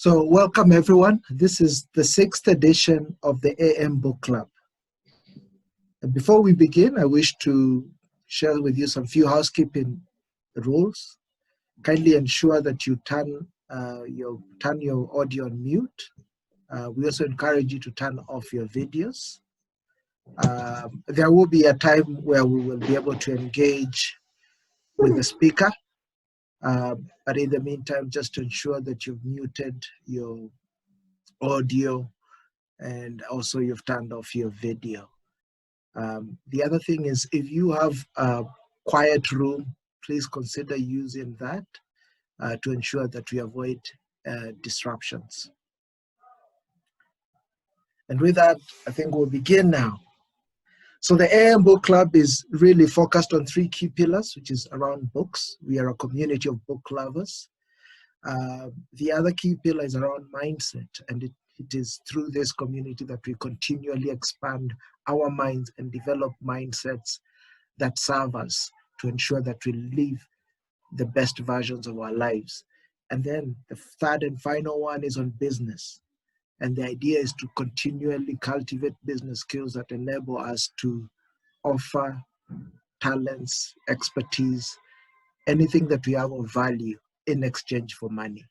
So welcome everyone. This is the 6th edition of the AM Book Club. And before we begin, I wish to share with you some few housekeeping rules. Kindly ensure that you turn your audio on mute. We also encourage you to turn off your videos. There will be a time where we will be able to engage with the speaker. But in the meantime, just to ensure that you've muted your audio and also you've turned off your video. The other thing is, if you have a quiet room, please consider using that to ensure that we avoid disruptions. And with that, I think we'll begin now. So the AM Book Club is really focused on 3 key pillars, which is around books. We are a community of book lovers. The other key pillar is around mindset, and it is through this community that we continually expand our minds and develop mindsets that serve us to ensure that we live the best versions of our lives. And then the third and final one is on business. And the idea is to continually cultivate business skills that enable us to offer talents, expertise, anything that we have of value in exchange for money.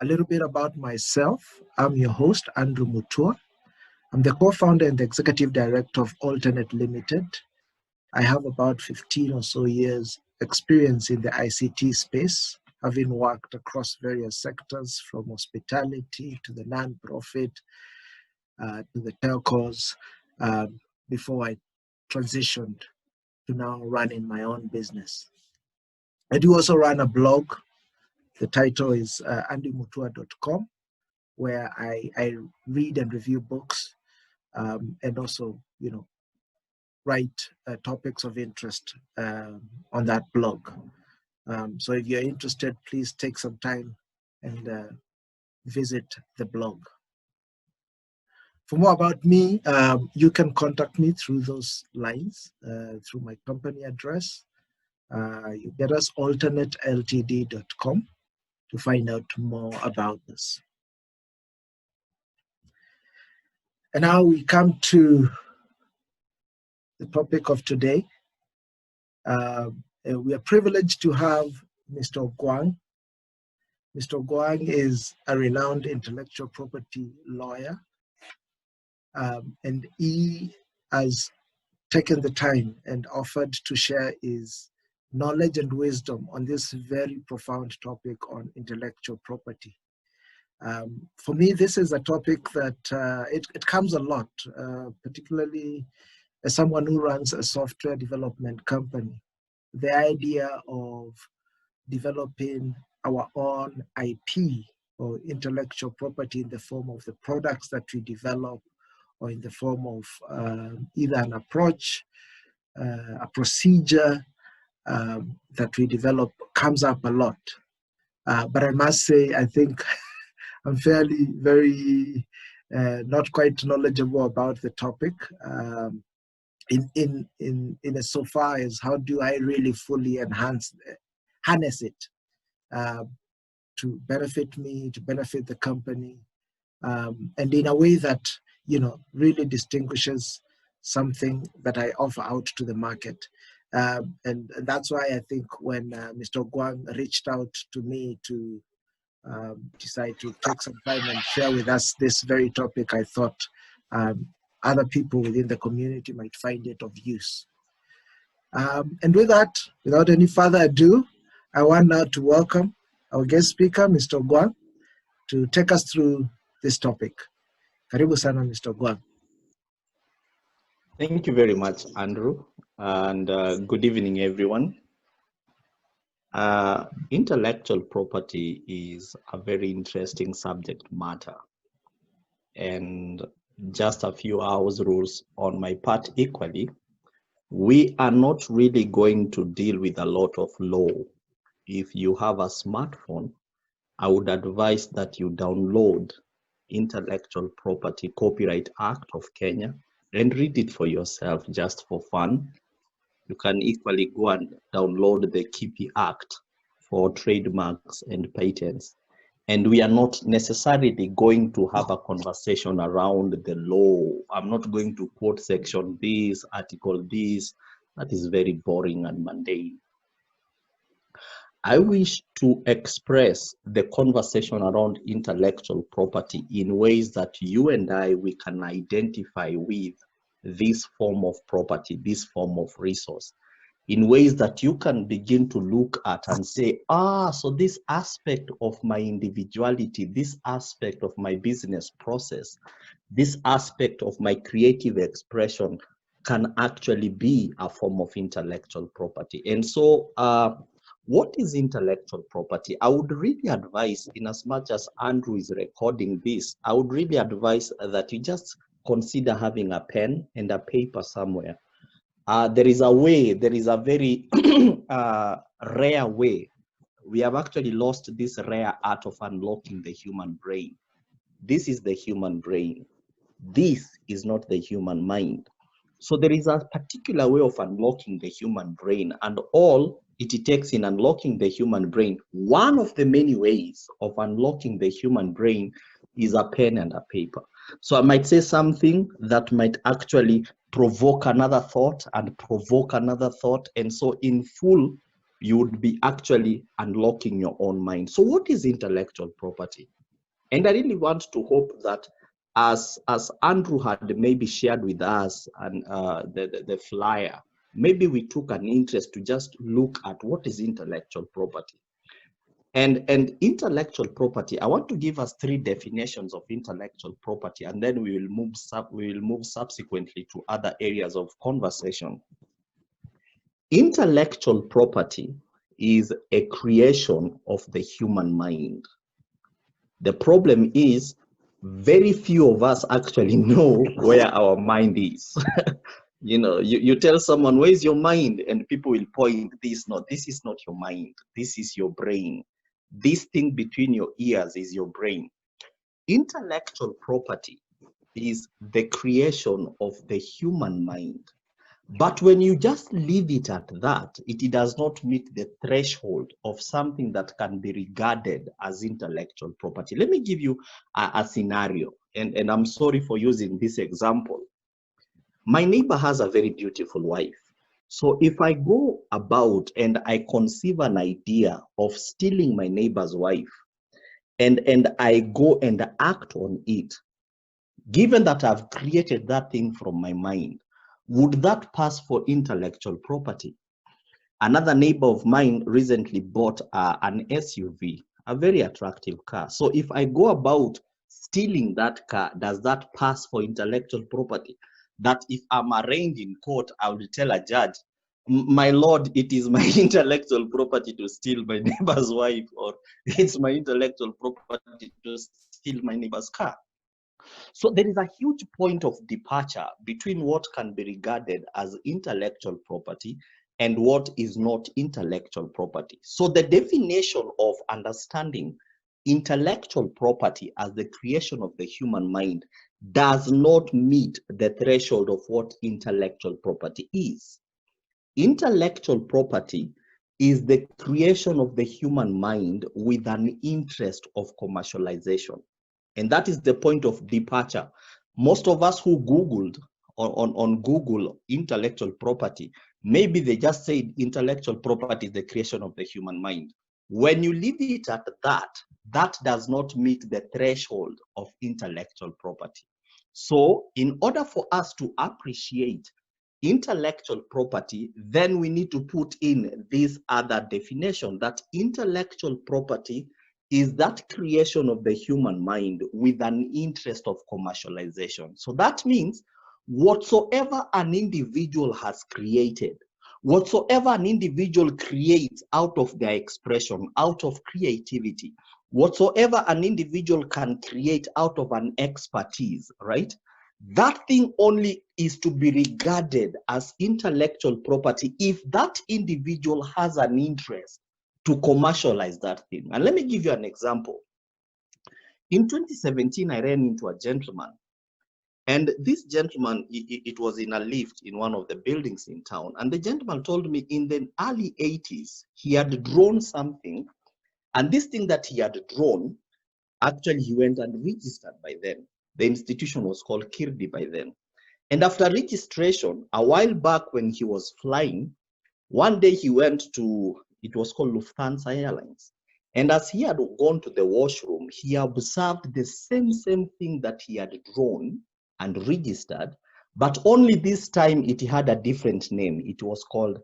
A little bit about myself. I'm your host, Andrew Mutua. I'm the co-founder and the executive director of Alternate Limited. I have about 15 or so years experience in the ICT space, having worked across various sectors from hospitality to the non-profit to the telcos before I transitioned to now running my own business. I do also run a blog. The title is andymutua.com, where I read and review books and also, write topics of interest on that blog. So if you're interested, please take some time and visit the blog. For more about me, you can contact me through those lines, through my company address. You get us alternateltd.com to find out more about this. And now we come to the topic of today. We are privileged to have Mr. Ogwang. Mr. Ogwang is a renowned intellectual property lawyer, and he has taken the time and offered to share his knowledge and wisdom on this very profound topic on intellectual property. For me, this is a topic that it comes a lot, particularly as someone who runs a software development company. The idea of developing our own IP or intellectual property in the form of the products that we develop or in the form of either an approach, a procedure that we develop comes up a lot. But I must say, I think I'm fairly very not quite knowledgeable about the topic in as so far as how do I really fully harness it to benefit me, to benefit the company, and in a way that really distinguishes something that I offer out to the market. And that's why I think when Mr. Ogwang reached out to me to decide to take some time and share with us this very topic, I thought other people within the community might find it of use. And with that, without any further ado, I want now to welcome our guest speaker, Mr. Ogwang, to take us through this topic. Karibu sana, Mr. Ogwang. Thank you very much, Andrew, and good evening, everyone. Intellectual property is a very interesting subject matter, and just a few house rules on my part equally. We are not really going to deal with a lot of law. If you have a smartphone, I would advise that you download Intellectual Property Copyright Act of Kenya and read it for yourself just for fun. You can equally go and download the KIPI Act for trademarks and patents. And we are not necessarily going to have a conversation around the law. I'm not going to quote section this, article this. That is very boring and mundane. I wish to express the conversation around intellectual property in ways that you and we can identify with this form of property, this form of resource, in ways that you can begin to look at and say, so this aspect of my individuality, this aspect of my business process, this aspect of my creative expression can actually be a form of intellectual property. And so, what is intellectual property? I would really advise, in as much as Andrew is recording this, I would really advise that you just consider having a pen and a paper somewhere. There is a way, there is a very rare way. We have actually lost this rare art of unlocking the human brain. This is the human brain. This is not the human mind. So there is a particular way of unlocking the human brain, and all it takes in unlocking the human brain, one of the many ways of unlocking the human brain is a pen and a paper. So I might say something that might actually provoke another thought and provoke another thought. And so in full, you would be actually unlocking your own mind. So what is intellectual property? And I really want to hope that as Andrew had maybe shared with us and the flyer, maybe we took an interest to just look at what is intellectual property. And intellectual property, I want to give us 3 definitions of intellectual property, and then we will move subsequently to other areas of conversation. Intellectual property is a creation of the human mind. The problem is very few of us actually know where our mind is. You tell someone, where is your mind? And people will point this. No, this is not your mind. This is your brain. This thing between your ears is your brain. Intellectual property is the creation of the human mind. But when you just leave it at that, it does not meet the threshold of something that can be regarded as intellectual property. Let me give you a scenario, and I'm sorry for using this example. My neighbor has a very beautiful wife. So if I go about and I conceive an idea of stealing my neighbor's wife, and I go and act on it, given that I've created that thing from my mind, would that pass for intellectual property? Another neighbor of mine recently bought an SUV, a very attractive car. So if I go about stealing that car, does that pass for intellectual property? That if I'm arraigned in court, I will tell a judge, my lord, it is my intellectual property to steal my neighbor's wife, or it's my intellectual property to steal my neighbor's car. So there is a huge point of departure between what can be regarded as intellectual property and what is not intellectual property. So the definition of understanding intellectual property as the creation of the human mind does not meet the threshold of what intellectual property is. Intellectual property is the creation of the human mind with an interest of commercialization. And that is the point of departure. Most of us who Googled on Google intellectual property, maybe they just said intellectual property is the creation of the human mind. When you leave it at that, that does not meet the threshold of intellectual property. So in order for us to appreciate intellectual property, then we need to put in this other definition, that intellectual property is that creation of the human mind with an interest of commercialization. So that means whatsoever an individual has created, whatsoever an individual creates out of their expression, out of creativity, whatsoever an individual can create out of an expertise, right? That thing only is to be regarded as intellectual property if that individual has an interest to commercialize that thing. And let me give you an example. In 2017, I ran into a gentleman, And this gentleman, it was in a lift in one of the buildings in town. And the gentleman told me in the early 80s, he had drawn something. And this thing that he had drawn, actually, he went and registered by then. The institution was called Kirdi by then. And after registration, a while back when he was flying, one day he went to, it was called Lufthansa Airlines. And as he had gone to the washroom, he observed the same thing that he had drawn and registered, but only this time it had a different name. It was called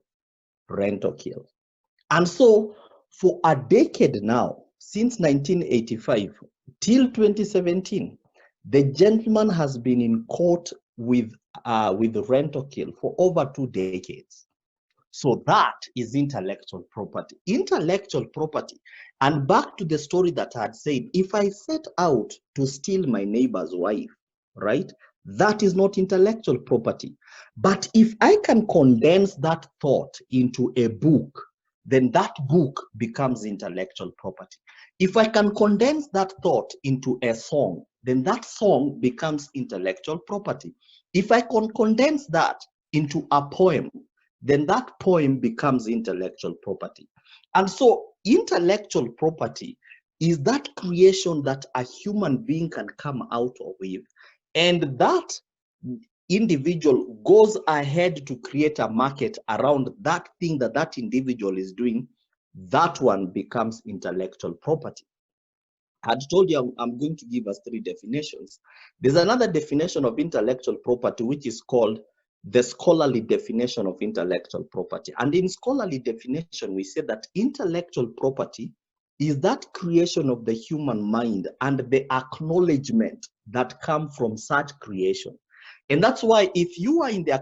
Rentokil. And so for a decade now, since 1985 till 2017, the gentleman has been in court with Rentokil for over 2 decades. So that is intellectual property. Intellectual property. And back to the story that I had said, if I set out to steal my neighbor's wife, right, that is not intellectual property. But if I can condense that thought into a book, then that book becomes intellectual property. If I can condense that thought into a song, then that song becomes intellectual property. If I can condense that into a poem, then that poem becomes intellectual property. And so intellectual property is that creation that a human being can come out of with, and that individual goes ahead to create a market around that thing that that individual is doing. That one becomes intellectual property. I had told you I'm going to give us 3 definitions. There's another definition of intellectual property, which is called the scholarly definition of intellectual property. And in scholarly definition, we say that intellectual property is that creation of the human mind and the acknowledgement that come from such creation. And that's why if you are in the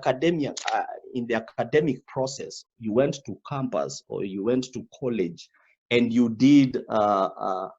academic process, you went to campus or you went to college and you did an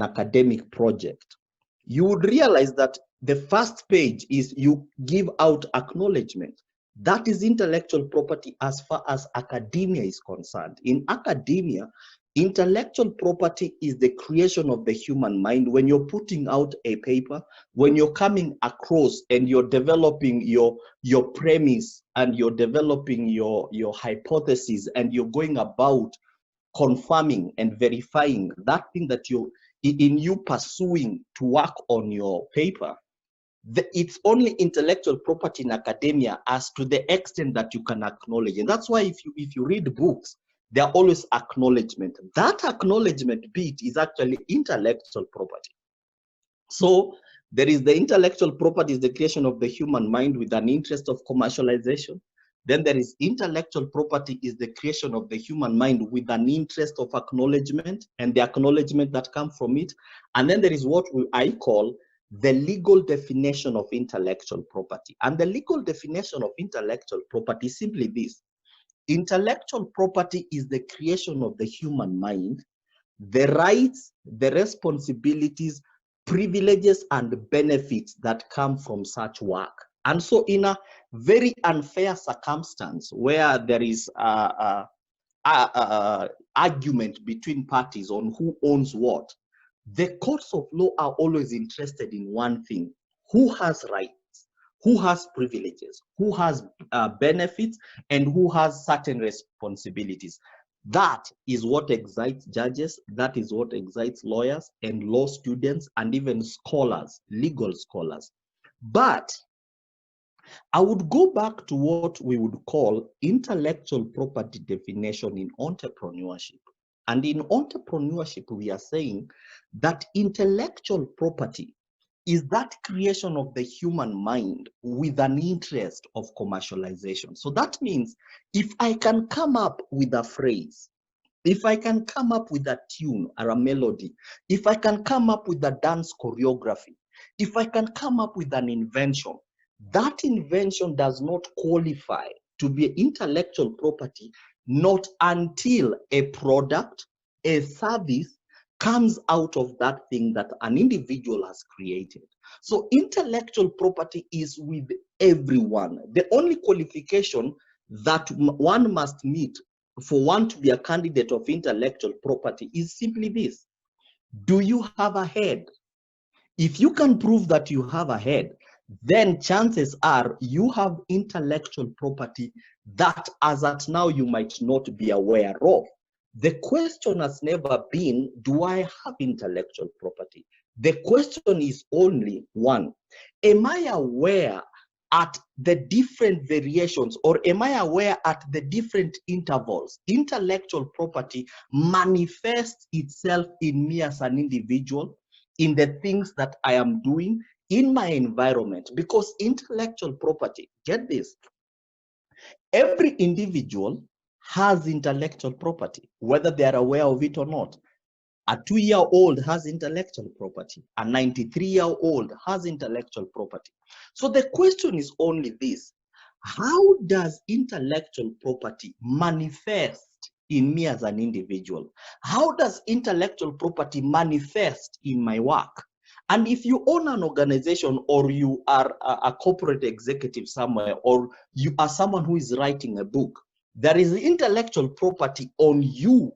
academic project, you would realize that the first page is you give out acknowledgement. That is intellectual property as far as academia is concerned. In academia, intellectual property is the creation of the human mind. When you're putting out a paper, when you're coming across and you're developing your premise and you're developing your hypothesis and you're going about confirming and verifying that thing that you pursuing to work on your paper, it's only intellectual property in academia as to the extent that you can acknowledge. And that's why if you read books, there are always acknowledgement. That acknowledgement bit is actually intellectual property. So there is the intellectual property is the creation of the human mind with an interest of commercialization. Then there is intellectual property is the creation of the human mind with an interest of acknowledgement and the acknowledgement that comes from it. And then there is what I call the legal definition of intellectual property. And the legal definition of intellectual property is simply this. Intellectual property is the creation of the human mind, the rights, the responsibilities, privileges, and benefits that come from such work. And so in a very unfair circumstance where there is argument between parties on who owns what, the courts of law are always interested in one thing: who has rights, who has privileges, who has benefits, and who has certain responsibilities. That is what excites judges, that is what excites lawyers and law students and even scholars, legal scholars. But I would go back to what we would call intellectual property definition in entrepreneurship. And in entrepreneurship, we are saying that intellectual property is that creation of the human mind with an interest of commercialization. So that means if I can come up with a phrase, if I can come up with a tune or a melody, if I can come up with a dance choreography, if I can come up with an invention, that invention does not qualify to be intellectual property not until a product, a service comes out of that thing that an individual has created. So intellectual property is with everyone. The only qualification that one must meet for one to be a candidate of intellectual property is simply this: do you have a head? If you can prove that you have a head, then chances are you have intellectual property that as at now you might not be aware of. The question has never been, do I have intellectual property? The question is only one, am I aware at the different variations, or am I aware at the different intervals intellectual property manifests itself in me as an individual, in the things that I am doing, in my environment? Because intellectual property, get this, every individual has intellectual property, whether they are aware of it or not. A 2-year-old has intellectual property. A 93-year-old has intellectual property. So the question is only this: how does intellectual property manifest in me as an individual? How does intellectual property manifest in my work? And if you own an organization, or you are a corporate executive somewhere, or you are someone who is writing a book, there is intellectual property on you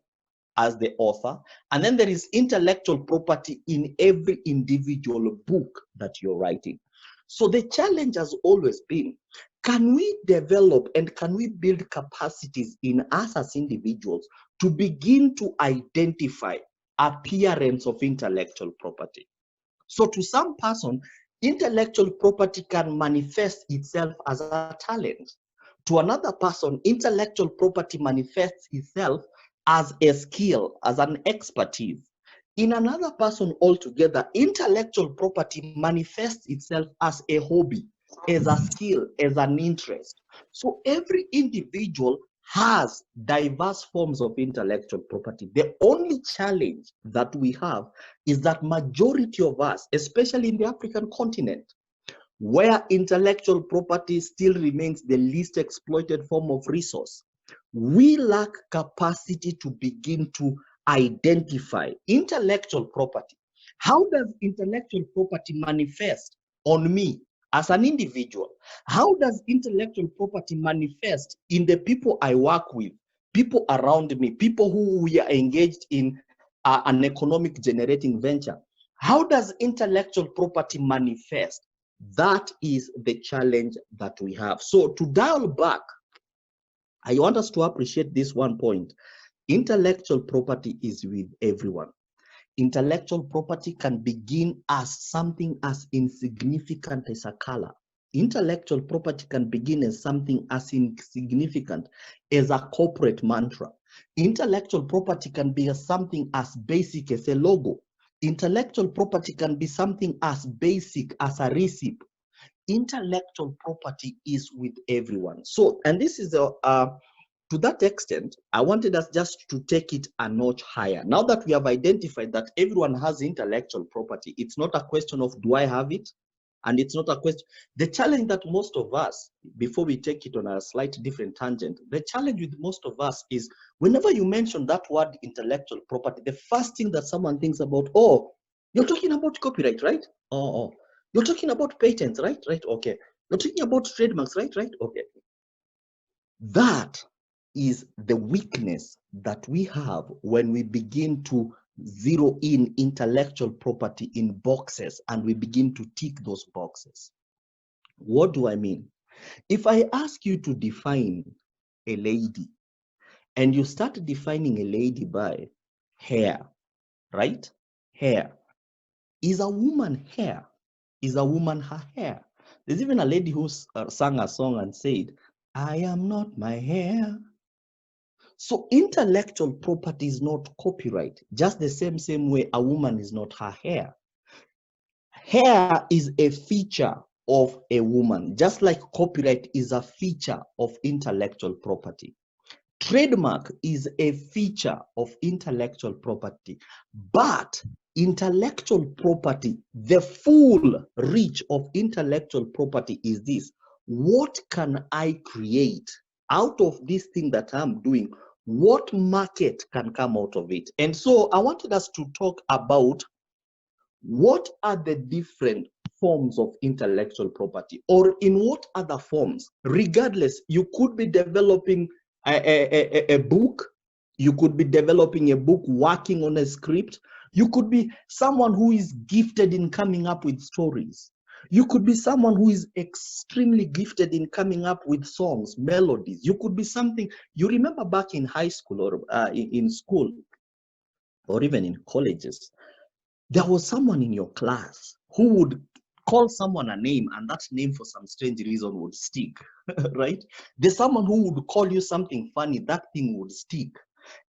as the author, and then there is intellectual property in every individual book that you're writing. So the challenge has always been, can we develop and can we build capacities in us as individuals to begin to identify appearance of intellectual property? So to some person, intellectual property can manifest itself as a talent. To another person, intellectual property manifests itself as a skill, as an expertise. In another person altogether, intellectual property manifests itself as a hobby, as a skill, as an interest. So every individual has diverse forms of intellectual property. The only challenge that we have is that majority of us, especially in the African continent, where intellectual property still remains the least exploited form of resource, we lack capacity to begin to identify intellectual property. How does intellectual property manifest on me as an individual? How does intellectual property manifest in the people I work with, people around me, people who we are engaged in an economic generating venture? How does intellectual property manifest? That is the challenge that we have. So to dial back, I want us to appreciate this one point. Intellectual property is with everyone. Intellectual property can begin as something as insignificant as a color. Intellectual property can begin as something as insignificant as a corporate mantra. Intellectual property can be something as basic as a logo. Intellectual property can be something as basic as a receipt. Intellectual property is with everyone. So, and this is to that extent, I wanted us just to take it a notch higher. Now that we have identified that everyone has intellectual property, it's not a question of do I have it? And it's not a question. The challenge that most of us, before we take it on a slight different tangent, the challenge with most of us is whenever you mention that word intellectual property, the first thing that someone thinks about, oh, you're talking about copyright, right? Oh. You're talking about patents, right? Right, okay. You're talking about trademarks, right? Right, okay. That is the weakness that we have when we begin to zero in intellectual property in boxes and we begin to tick those boxes. What do I mean? If I ask you to define a lady and you start defining a lady by hair, right? Hair. Is a woman hair? Is a woman her hair? There's even a lady who sang a song and said, I am not my hair. So intellectual property is not copyright, just the same way a woman is not her hair. Hair is a feature of a woman, just like copyright is a feature of intellectual property. Trademark is a feature of intellectual property, but intellectual property, the full reach of intellectual property is this: what can I create out of this thing that I'm doing? What market can come out of it? And so I wanted us to talk about what are the different forms of intellectual property, or in what other forms, regardless, you could be developing a book, you could be developing a book, working on a script, you could be someone who is gifted in coming up with stories, You could be someone who is extremely gifted in coming up with songs, melodies. You could be something, you remember back in high school or in school or even in colleges, there was someone in your class who would call someone a name and that name for some strange reason would stick, right? There's someone who would call you something funny, that thing would stick.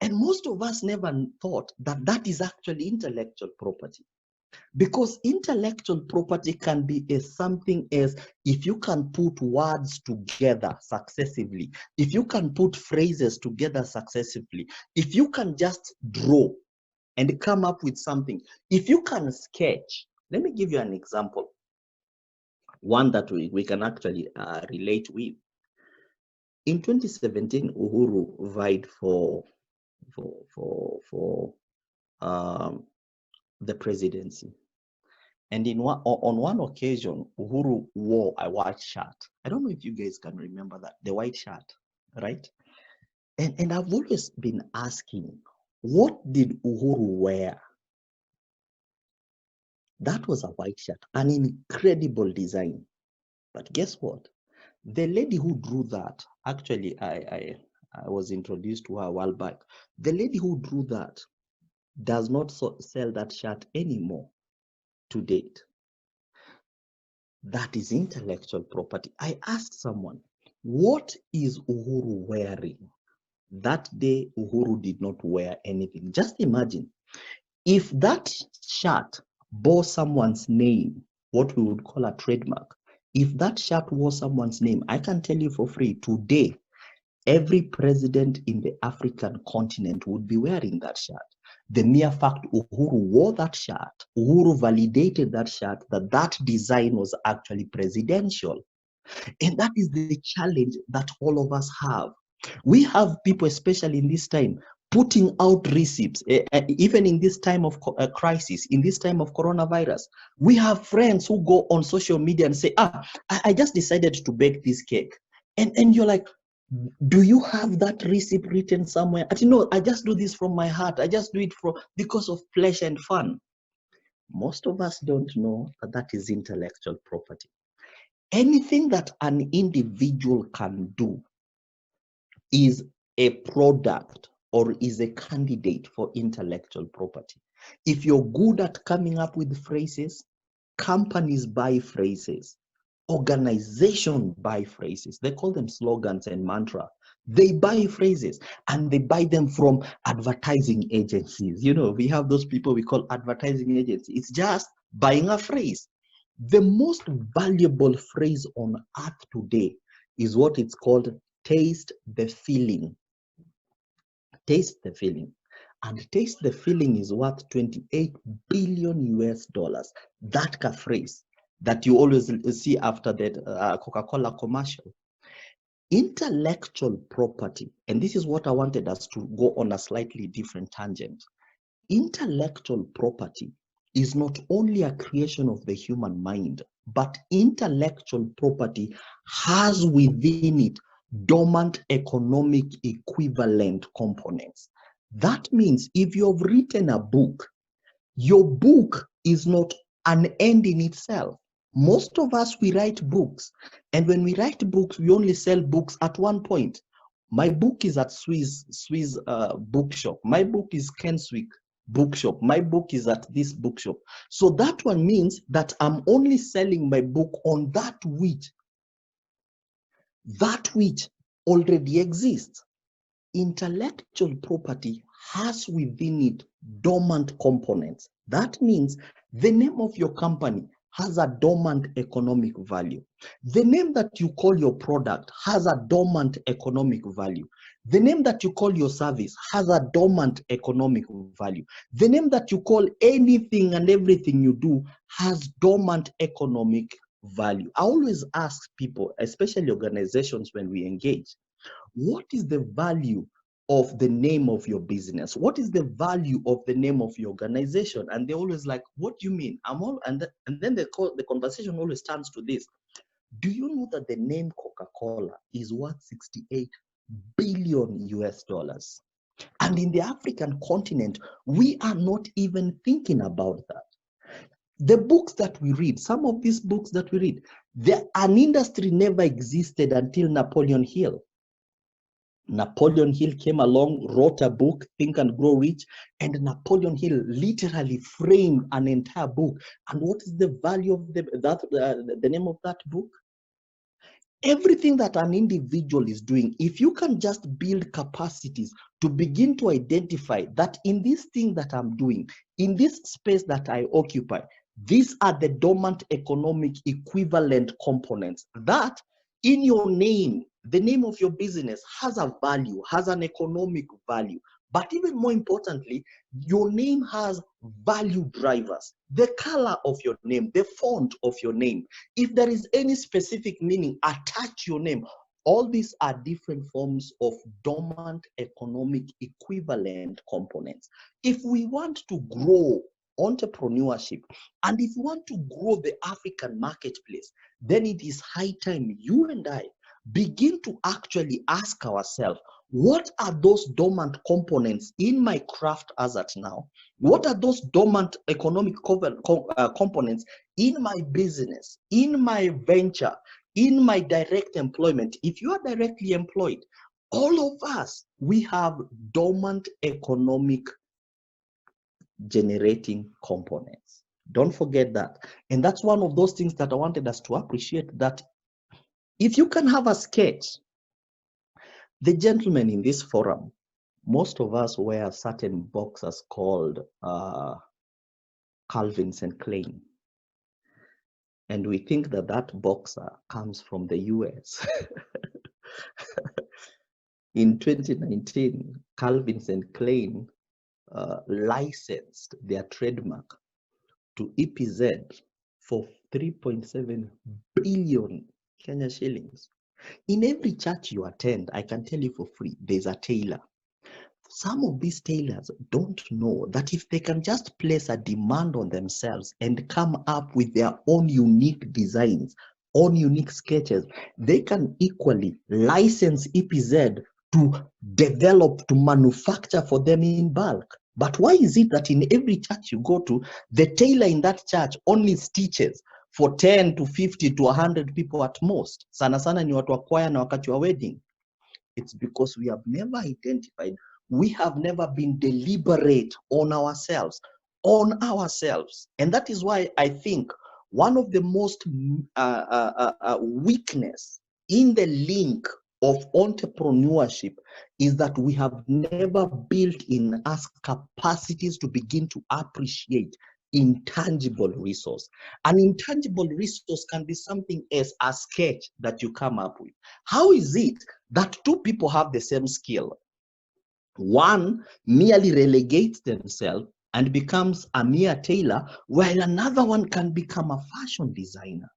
And most of us never thought that that is actually intellectual property. Because intellectual property can be as something as if you can put words together successively, if you can put phrases together successively, if you can just draw and come up with something, if you can sketch. Let me give you an example, one that we can actually relate with. In 2017, Uhuru vied for the presidency. And on one occasion, Uhuru wore a white shirt. I don't know if you guys can remember that, the white shirt, right? And I've always been asking, what did Uhuru wear? That was a white shirt, an incredible design. But guess what? The lady who drew that, actually, I was introduced to her a while back. The lady who drew that does not sell that shirt anymore to date. That is intellectual property. I asked someone, what is Uhuru wearing? That day, Uhuru did not wear anything. Just imagine if that shirt bore someone's name, what we would call a trademark. If that shirt wore someone's name, I can tell you for free, today, every president in the African continent would be wearing that shirt. The mere fact Uhuru wore that shirt, Uhuru validated that shirt, that that design was actually presidential. And that is the challenge that all of us have. We have people, especially in this time, putting out receipts, even in this time of crisis, in this time of coronavirus. We have friends who go on social media and say, I just decided to bake this cake. And you're like, do you have that receipt written somewhere? I know, I just do this from my heart. I just do it because of pleasure and fun. Most of us don't know that that is intellectual property. Anything that an individual can do is a product or is a candidate for intellectual property. If you're good at coming up with phrases, companies buy phrases, organizations buy phrases. They call them slogans and mantra. They buy phrases and they buy them from advertising agencies. You know, we have those people we call advertising agencies. It's just buying a phrase. The most valuable phrase on earth today is what it's called taste the feeling. Taste the feeling. And taste the feeling is worth 28 billion US dollars. That phrase that you always see after that Coca-Cola commercial. Intellectual property, and this is what I wanted us to go on a slightly different tangent. Intellectual property is not only a creation of the human mind, but intellectual property has within it dormant economic equivalent components. That means if you've written a book, your book is not an end in itself. Most of us, we write books. And when we write books, we only sell books at one point. My book is at Swiss bookshop. My book is Kenswick bookshop. My book is at this bookshop. So that one means that I'm only selling my book on that which already exists. Intellectual property has within it dormant components. That means the name of your company has a dormant economic value. The name that you call your product has a dormant economic value. The name that you call your service has a dormant economic value. The name that you call anything and everything you do has dormant economic value. I always ask people, especially organizations, when we engage, what is the value of the name of your business? What is the value of the name of your organization? And they're always like, what do you mean? And then the conversation always turns to this. Do you know that the name Coca-Cola is worth 68 billion US dollars? And in the African continent, we are not even thinking about that. The books that we read, some of these books that we read, an industry never existed until Napoleon Hill. Napoleon Hill came along, wrote a book, Think and Grow Rich, and Napoleon Hill literally framed an entire book. And what is the value of the name of that book? Everything that an individual is doing, if you can just build capacities to begin to identify that in this thing that I'm doing, in this space that I occupy, these are the dormant economic equivalent components that in your name, the name of your business has a value, has an economic value. But even more importantly, your name has value drivers, the color of your name, the font of your name. If there is any specific meaning attached to your name, all these are different forms of dormant economic equivalent components. If we want to grow entrepreneurship and if we want to grow the African marketplace, then it is high time you and I begin to actually ask ourselves, what are those dormant components in my craft as at now? What are those dormant economic components in my business, in my venture, in my direct employment? If you are directly employed, all of us, we have dormant economic generating components. Don't forget that. And that's one of those things that I wanted us to appreciate, that if you can have a sketch, the gentlemen in this forum, most of us wear certain boxers called Calvins and Klein. And we think that that boxer comes from the US. In 2019, Calvins and Klein licensed their trademark to EPZ for 3.7 billion Kenya shillings. In every church you attend, I can tell you for free, there's a tailor. Some of these tailors don't know that if they can just place a demand on themselves and come up with their own unique designs, own unique sketches, they can equally license EPZ to develop, to manufacture for them in bulk. But why is it that in every church you go to, the tailor in that church only stitches for 10 to 50 to 100 people at most? Sana sana ni watu wa kwaya na wakati wa wedding. It's because we have never identified, we have never been deliberate on ourselves. And that is why I think one of the most weakness in the link of entrepreneurship is that we have never built in us capacities to begin to appreciate intangible resource. An intangible resource can be something as a sketch that you come up with. How is it that two people have the same skill? One merely relegates themselves and becomes a mere tailor, while another one can become a fashion designer.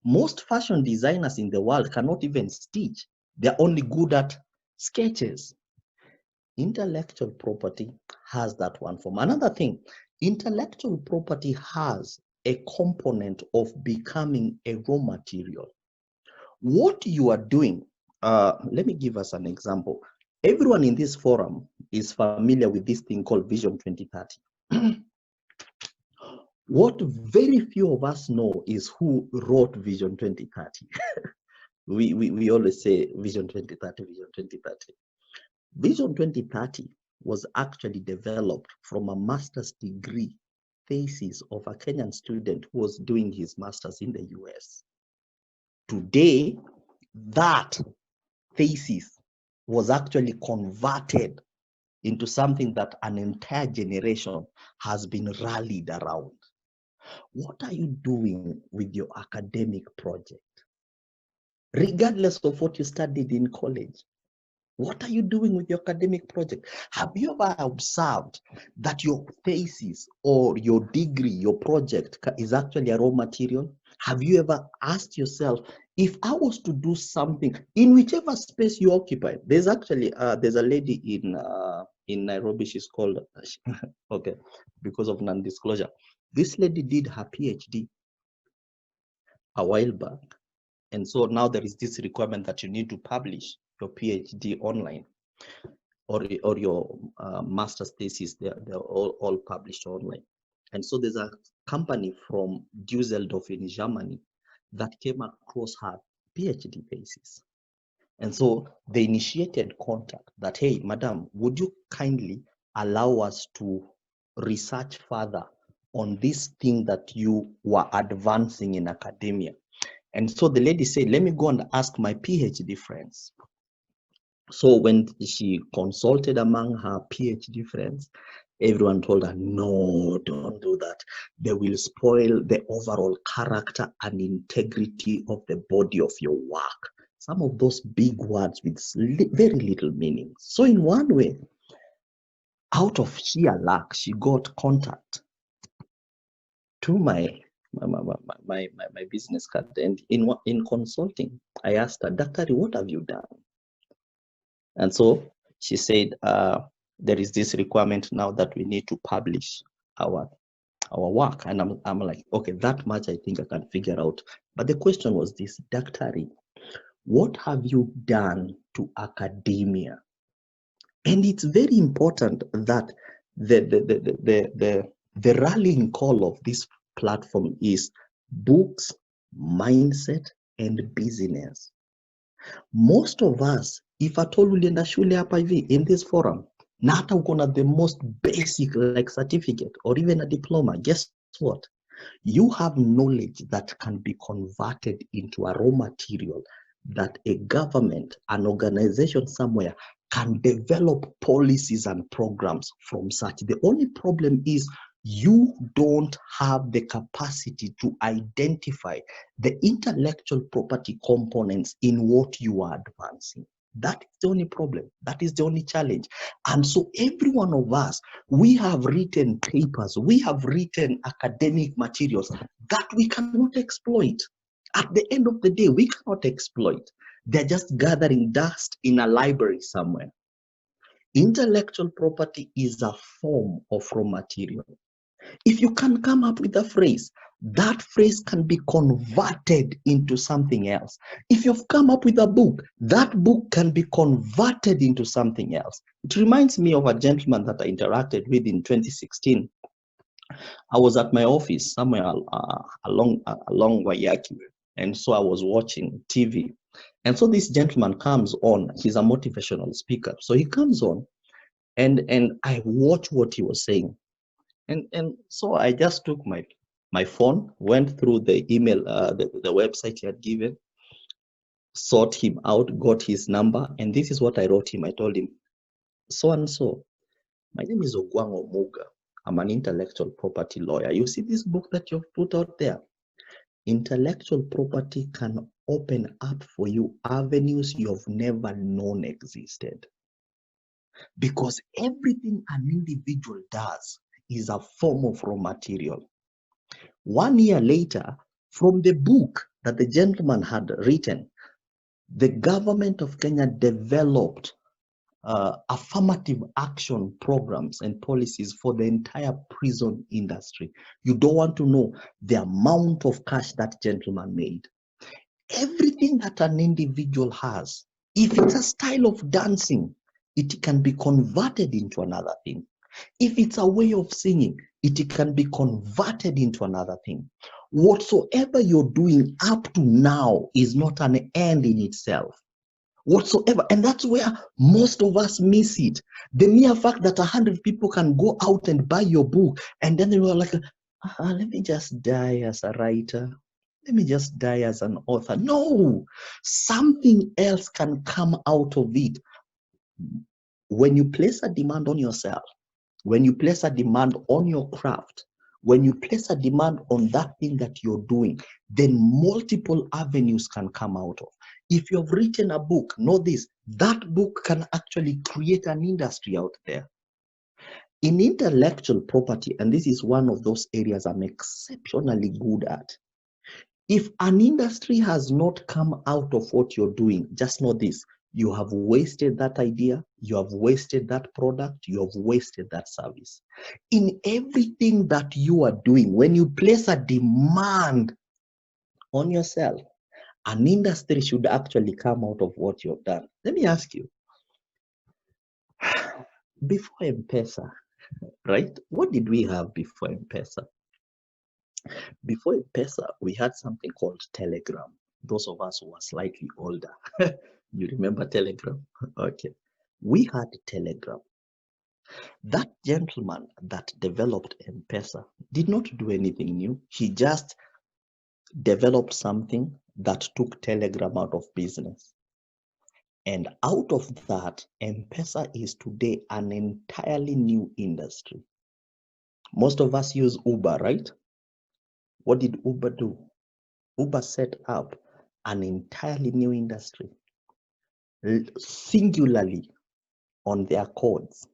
Most fashion designers in the world cannot even stitch. They're only good at sketches. Intellectual property has that one form. Another thing, intellectual property has a component of becoming a raw material. What you are doing, let me give us an example. Everyone in this forum is familiar with this thing called Vision 2030. What very few of us know is who wrote Vision 2030. we always say Vision 2030, Vision 2030. Vision 2030 was actually developed from a master's degree thesis of a Kenyan student who was doing his master's in the US. Today, that thesis was actually converted into something that an entire generation has been rallied around. What are you doing with your academic project? Regardless of what you studied in college, what are you doing with your academic project? Have you ever observed that your thesis or your degree, your project is actually a raw material? Have you ever asked yourself, if I was to do something in whichever space you occupy? There's actually there's a lady in Nairobi. She's called okay, because of non-disclosure. This lady did her PhD a while back, and so now there is this requirement that you need to publish your PhD online, or your master's thesis. They're all published online. And so there's a company from Dusseldorf in Germany that came across her PhD thesis. And so they initiated contact that, hey, madam, would you kindly allow us to research further on this thing that you were advancing in academia? And so the lady said, let me go and ask my PhD friends. So when she consulted among her PhD friends, everyone told her, no, don't do that. They will spoil the overall character and integrity of the body of your work. Some of those big words with very little meaning. So in one way, out of sheer luck, she got contact to my business card. And in consulting, I asked her, Dr. What have you done? And so she said, there is this requirement now that we need to publish our work. And I'm like, okay, that much I think I can figure out. But the question was this, Dr. What have you done to academia? And it's very important that the rallying call of this platform is books, mindset, and business. Most of us, if at all ulienda shule hapa hivi in this forum, na hata uko na the most basic like certificate or even a diploma, guess what? You have knowledge that can be converted into a raw material that a government, an organization somewhere can develop policies and programs from such. The only problem is you don't have the capacity to identify the intellectual property components in what you are advancing. That is the only problem. That is the only challenge. And so every one of us, we have written papers, we have written academic materials that we cannot exploit. At the end of the day, we cannot exploit. They're just gathering dust in a library somewhere. Intellectual property is a form of raw material. If you can come up with a phrase, that phrase can be converted into something else. If you've come up with a book, that book can be converted into something else. It reminds me of a gentleman that I interacted with in 2016. I was at my office somewhere along Wayaki, and so I was watching TV. And so this gentleman comes on, he's a motivational speaker. So he comes on, and I watch what he was saying. And so I just took my phone, went through the email, the website he had given, sought him out, got his number, and this is what I wrote him. I told him, so and so, my name is Ogwang Omuga. I'm an intellectual property lawyer. You see this book that you've put out there? Intellectual property can open up for you avenues you've never known existed. Because everything an individual does is a form of raw material. 1 year later, from the book that the gentleman had written, the government of Kenya developed affirmative action programs and policies for the entire prison industry. You don't want to know the amount of cash that gentleman made. Everything that an individual has, if it's a style of dancing, it can be converted into another thing. If it's a way of singing, it can be converted into another thing. Whatsoever you're doing up to now is not an end in itself. Whatsoever, and that's where most of us miss it. The mere fact that 100 people can go out and buy your book, and then they were like, let me just die as a writer. Let me just die as an author. No, something else can come out of it. When you place a demand on yourself, when you place a demand on your craft, when you place a demand on that thing that you're doing, then multiple avenues can come out of. If you've written a book, know this, that book can actually create an industry out there. In intellectual property, and this is one of those areas I'm exceptionally good at, if an industry has not come out of what you're doing, just know this, you have wasted that idea, you have wasted that product, you have wasted that service. In everything that you are doing, when you place a demand on yourself, an industry should actually come out of what you've done. Let me ask you, before M-Pesa, right? What did we have before M-Pesa? Before M-Pesa, we had something called Telegram. Those of us who are slightly older, you remember Telegram? Okay. We had Telegram. That gentleman that developed M-Pesa did not do anything new. He just developed something that took Telegram out of business. And out of that, M-Pesa is today an entirely new industry. Most of us use Uber, right? What did Uber do? Uber set up an entirely new industry, singularly on their codes.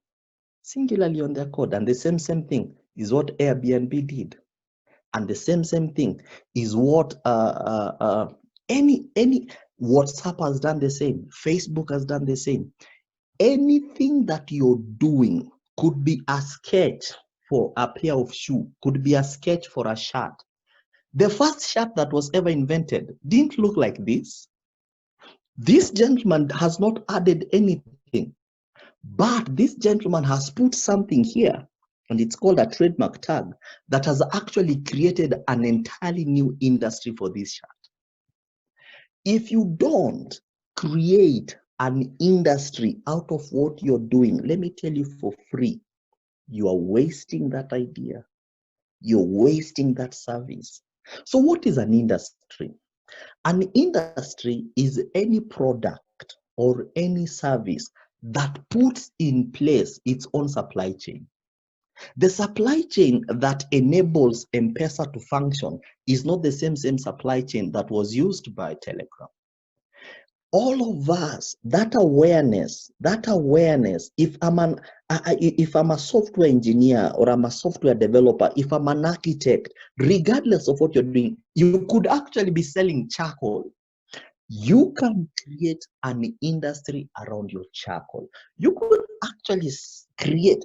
Singularly on their code. And the same thing is what Airbnb did. And the same thing is what any WhatsApp has done the same. Facebook has done the same. Anything that you're doing could be a sketch for a pair of shoes, could be a sketch for a shirt. The first shirt that was ever invented didn't look like this. This gentleman has not added anything, but this gentleman has put something here, and it's called a trademark tag, that has actually created an entirely new industry for this shirt. If you don't create an industry out of what you're doing, let me tell you for free, you are wasting that idea. You're wasting that service. So what is an industry? An industry is any product or any service that puts in place its own supply chain. The supply chain that enables M-Pesa to function is not the same supply chain that was used by Telegram. All of us, that awareness, if I'm a software engineer or I'm a software developer, if I'm an architect, regardless of what you're doing, you could actually be selling charcoal. You can create an industry around your charcoal. You could actually create,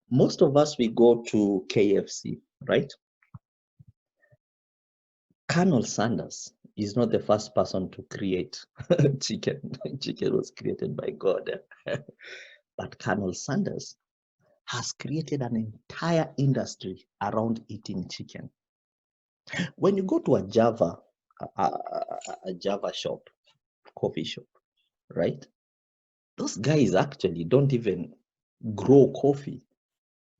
most of us, we go to KFC, right? Colonel Sanders is not the first person to create chicken. Chicken was created by God. But Colonel Sanders has created an entire industry around eating chicken. When you go to a Java shop, coffee shop, right? Those guys actually don't even grow coffee.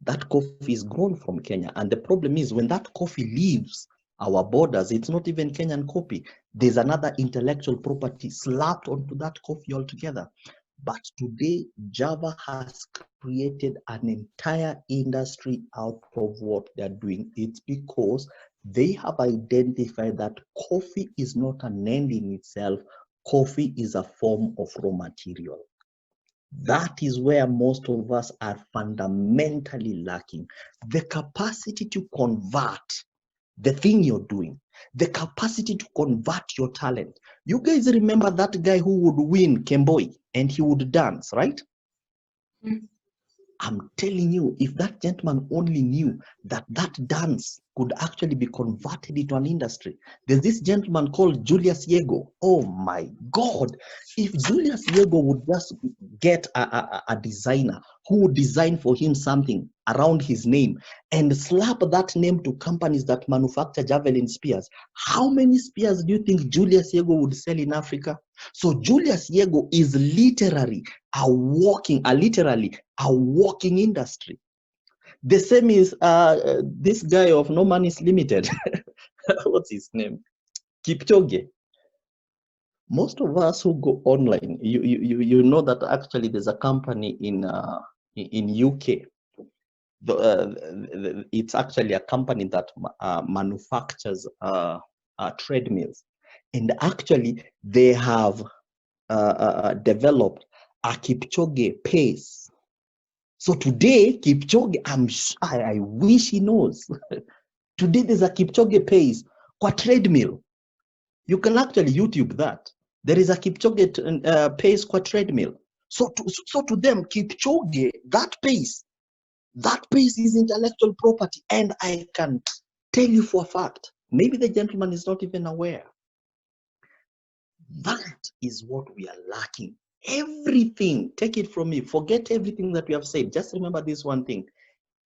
That coffee is grown from Kenya. And the problem is when that coffee leaves our borders, it's not even Kenyan coffee. There's another intellectual property slapped onto that coffee altogether. But today, Java has created an entire industry out of what they're doing. It's because they have identified that coffee is not an end in itself. Coffee is a form of raw material. That is where most of us are fundamentally lacking. The capacity to convert the thing you're doing, the capacity to convert your talent. You guys remember that guy who would win Kemboi and he would dance, right? Mm. I'm telling you, if that gentleman only knew that that dance could actually be converted into an industry. There's this gentleman called Julius Yego. Oh my God. If Julius Yego would just get a designer who would design for him something around his name and slap that name to companies that manufacture javelin spears, how many spears do you think Julius Yego would sell in Africa? So Julius Yego is literally a walking industry. The same is this guy of No Man is Limited. What's his name? Kipchoge. Most of us who go online, you know that actually there's a company in UK. It's actually a company that manufactures treadmills, and actually they have developed a Kipchoge pace. So today, Kipchoge, I wish he knows. Today, there's a Kipchoge pace kwa treadmill. You can actually YouTube that. There is a Kipchoge pace kwa treadmill. So to them, Kipchoge, that pace is intellectual property. And I can tell you for a fact, maybe the gentleman is not even aware. That is what we are lacking. Everything, take it from me, forget everything that we have said. Just remember this one thing.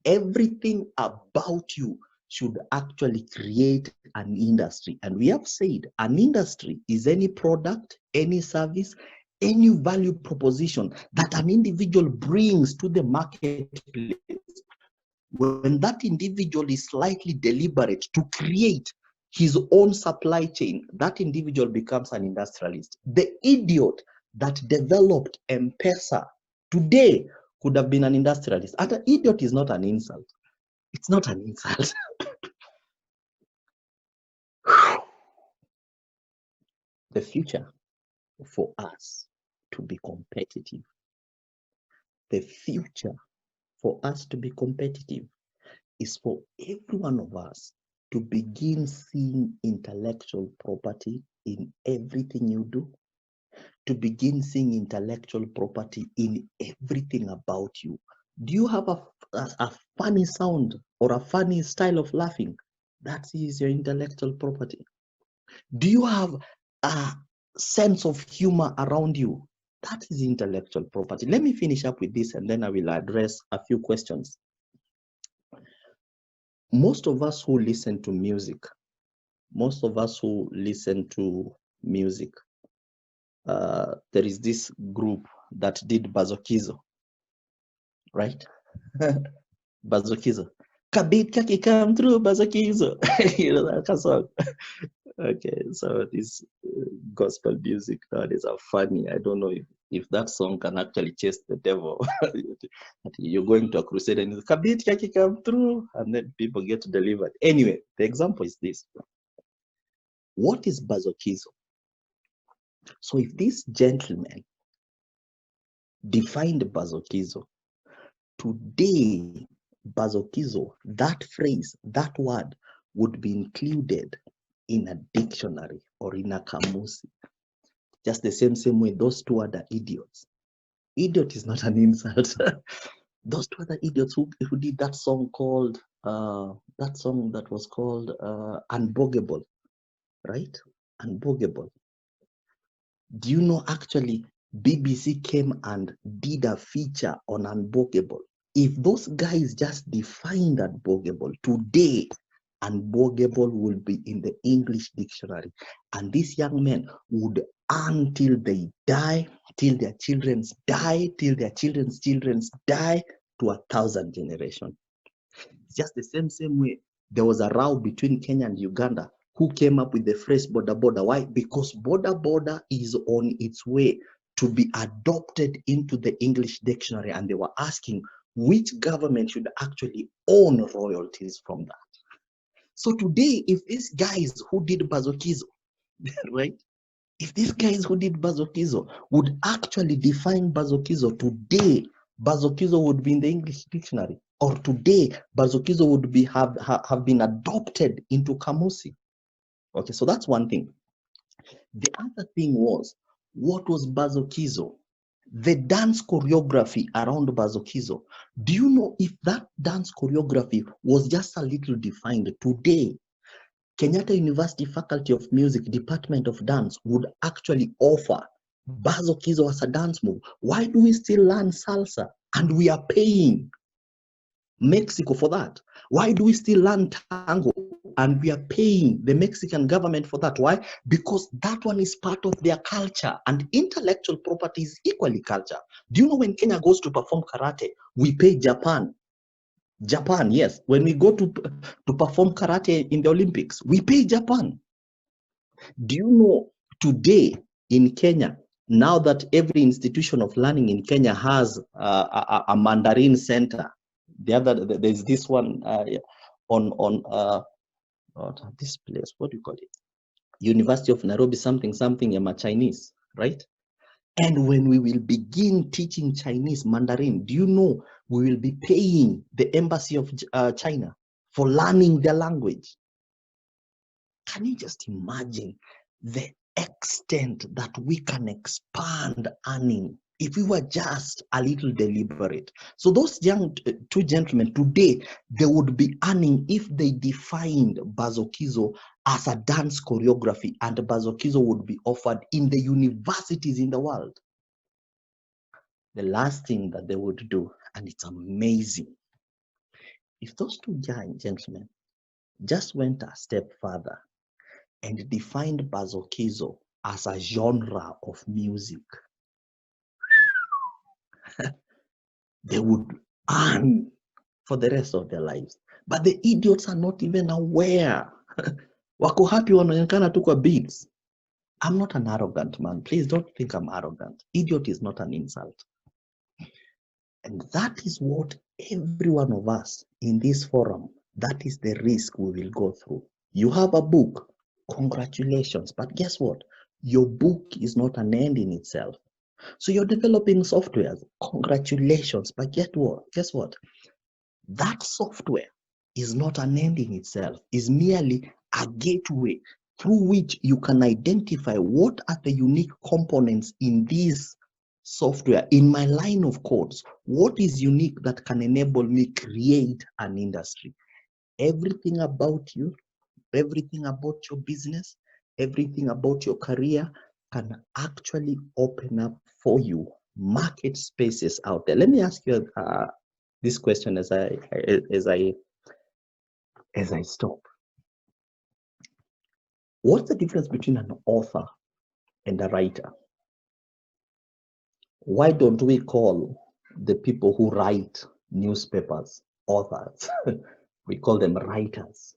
Everything about you should actually create an industry. And we have said an industry is any product, any service, any value proposition that an individual brings to the marketplace. When that individual is slightly deliberate to create his own supply chain, that individual becomes an industrialist. The idiot that developed M-Pesa today could have been an industrialist. And an idiot is not an insult. It's not an insult. The future for us to be competitive, the future for us to be competitive is for every one of us to begin seeing intellectual property in everything you do, to begin seeing intellectual property in everything about you. Do you have a funny sound or a funny style of laughing? That is your intellectual property. Do you have a sense of humor around you? That is intellectual property. Let me finish up with this and then I will address a few questions. Most of us who listen to music, there is this group that did Bazokizo, right? Bazokizo. Kabit kaki come through Bazokizo. You know that song? Okay, so this gospel music nowadays are funny. I don't know if that song can actually chase the devil. You're going to a crusade and it's Kabit kaki come through, and then people get delivered. Anyway, the example is this. What is Bazokizo? So if this gentleman defined Bazokizo, today Bazokizo, that phrase, that word would be included in a dictionary or in a kamusi. Just the same way those two other idiots. Idiot is not an insult. Those two other idiots who did that song called, that was called Unboggable, right? Unboggable. Do you know actually BBC came and did a feature on Unboggable? If those guys just defined Unboggable today, Unboggable will be in the English dictionary. And these young men would earn till they die, till their children's die, till their children's die, to 1,000 generations. Just the same way there was a row between Kenya and Uganda. Who came up with the phrase border border? Why? Because border is on its way to be adopted into the English dictionary, and they were asking which government should actually own royalties from that. So today, if these guys who did Bazokizo, right? If these guys who did Bazokizo would actually define Bazokizo today, Bazokizo would be in the English dictionary. Or today, Bazokizo would be have been adopted into Kamusi. Okay, so that's one thing. The other thing was, what was Bazokizo? The dance choreography around Bazokizo. Do you know if that dance choreography was just a little defined today? Kenyatta University Faculty of Music, Department of Dance would actually offer Bazokizo as a dance move. Why do we still learn salsa and we are paying Mexico for that? Why do we still learn tango and we are paying the Mexican government for that? Why? Because that one is part of their culture, and intellectual property is equally culture. Do you know when Kenya goes to perform karate, we pay Japan? Japan, yes. When we go to perform karate in the Olympics, we pay Japan. Do you know today in Kenya, now that every institution of learning in Kenya has a Mandarin center, there's this one on this place, what do you call it? University of Nairobi, something Yama Chinese, right? And when we will begin teaching Chinese Mandarin, do you know we will be paying the embassy of China for learning their language? Can you just imagine the extent that we can expand earning if we were just a little deliberate? So those two gentlemen today, they would be earning if they defined Bazokizo as a dance choreography, and Bazokizo would be offered in the universities in the world. The last thing that they would do, and it's amazing, if those two gentlemen just went a step further and defined Bazokizo as a genre of music. They would earn for the rest of their lives. But the idiots are not even aware. Wako happy wanaonekana tu kwa beats. I'm not an arrogant man. Please don't think I'm arrogant. Idiot is not an insult. And that is what every one of us in this forum, that is the risk we will go through. You have a book, congratulations. But guess what? Your book is not an end in itself. So you're developing software, congratulations. But Guess what? That software is not an end in itself, is merely a gateway through which you can identify what are the unique components in this software, in my line of codes, what is unique that can enable me create an industry. Everything about you, everything about your business, everything about your career can actually open up for you market spaces out there. Let me ask you this question as I stop. What's the difference between an author and a writer? Why don't we call the people who write newspapers authors? We call them writers.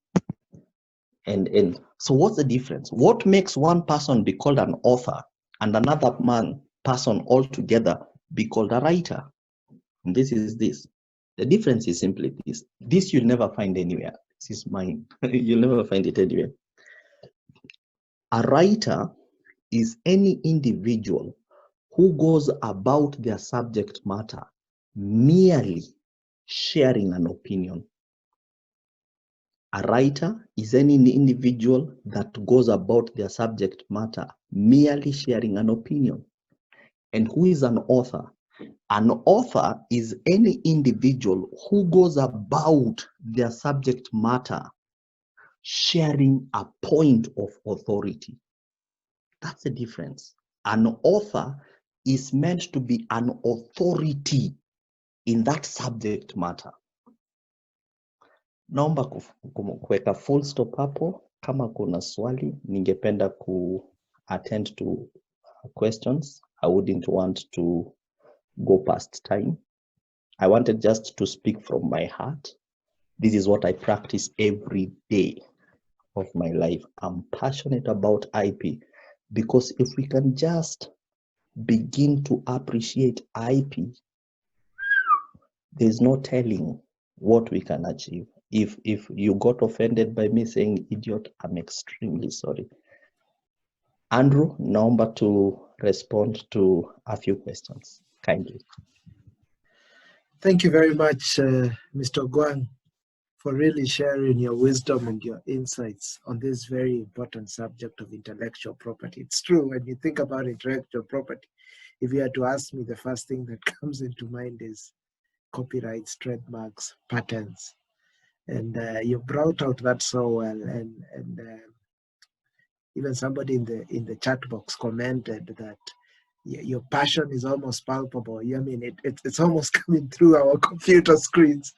And so what's the difference? What makes one person be called an author and another person altogether be called a writer? And this is this. The difference is simply this. This you'll never find anywhere. This is mine. You'll never find it anywhere. A writer is any individual who goes about their subject matter merely sharing an opinion. A writer is any individual that goes about their subject matter merely sharing an opinion. And who is an author? An author is any individual who goes about their subject matter sharing a point of authority. That's the difference. An author is meant to be an authority in that subject matter. Naomba kuweka full stop hapo. Kama kuna swali, ningependa attend to questions. I wouldn't want to go past time. I wanted just to speak from my heart. This is what I practice every day of my life. I'm passionate about IP because if we can just begin to appreciate IP, there's no telling what we can achieve. If you got offended by me saying idiot, I'm extremely sorry. Andrew, naomba to respond to a few questions, kindly. Thank you very much, Mr. Ogwang, for really sharing your wisdom and your insights on this very important subject of intellectual property. It's true, when you think about intellectual property, if you had to ask me, the first thing that comes into mind is copyrights, trademarks, patents. And you brought out that so well. And even somebody in the chat box commented that your passion is almost palpable. I mean, it's almost coming through our computer screens.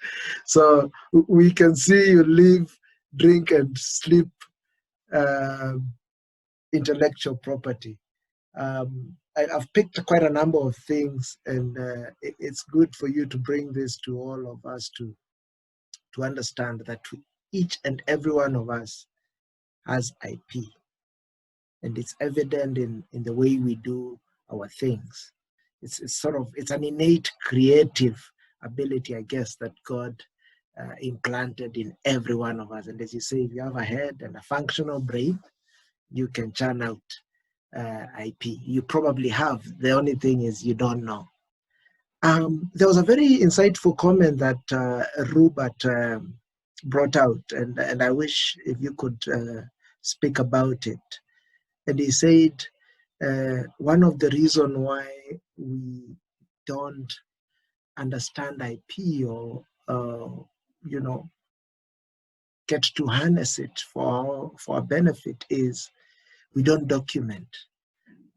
So we can see you live, drink, and sleep intellectual property. I've picked quite a number of things, and it's good for you to bring this to all of us to understand that each and every one of us has IP. And it's evident in the way we do our things. It's an innate creative ability, I guess, that God implanted in every one of us. And as you say, if you have a head and a functional brain, you can churn out IP. You probably have. The only thing is you don't know. There was a very insightful comment that Rupert brought out, and I wish if you could speak about it. And he said one of the reasons why we don't understand IP or get to harness it for our benefit is we don't document.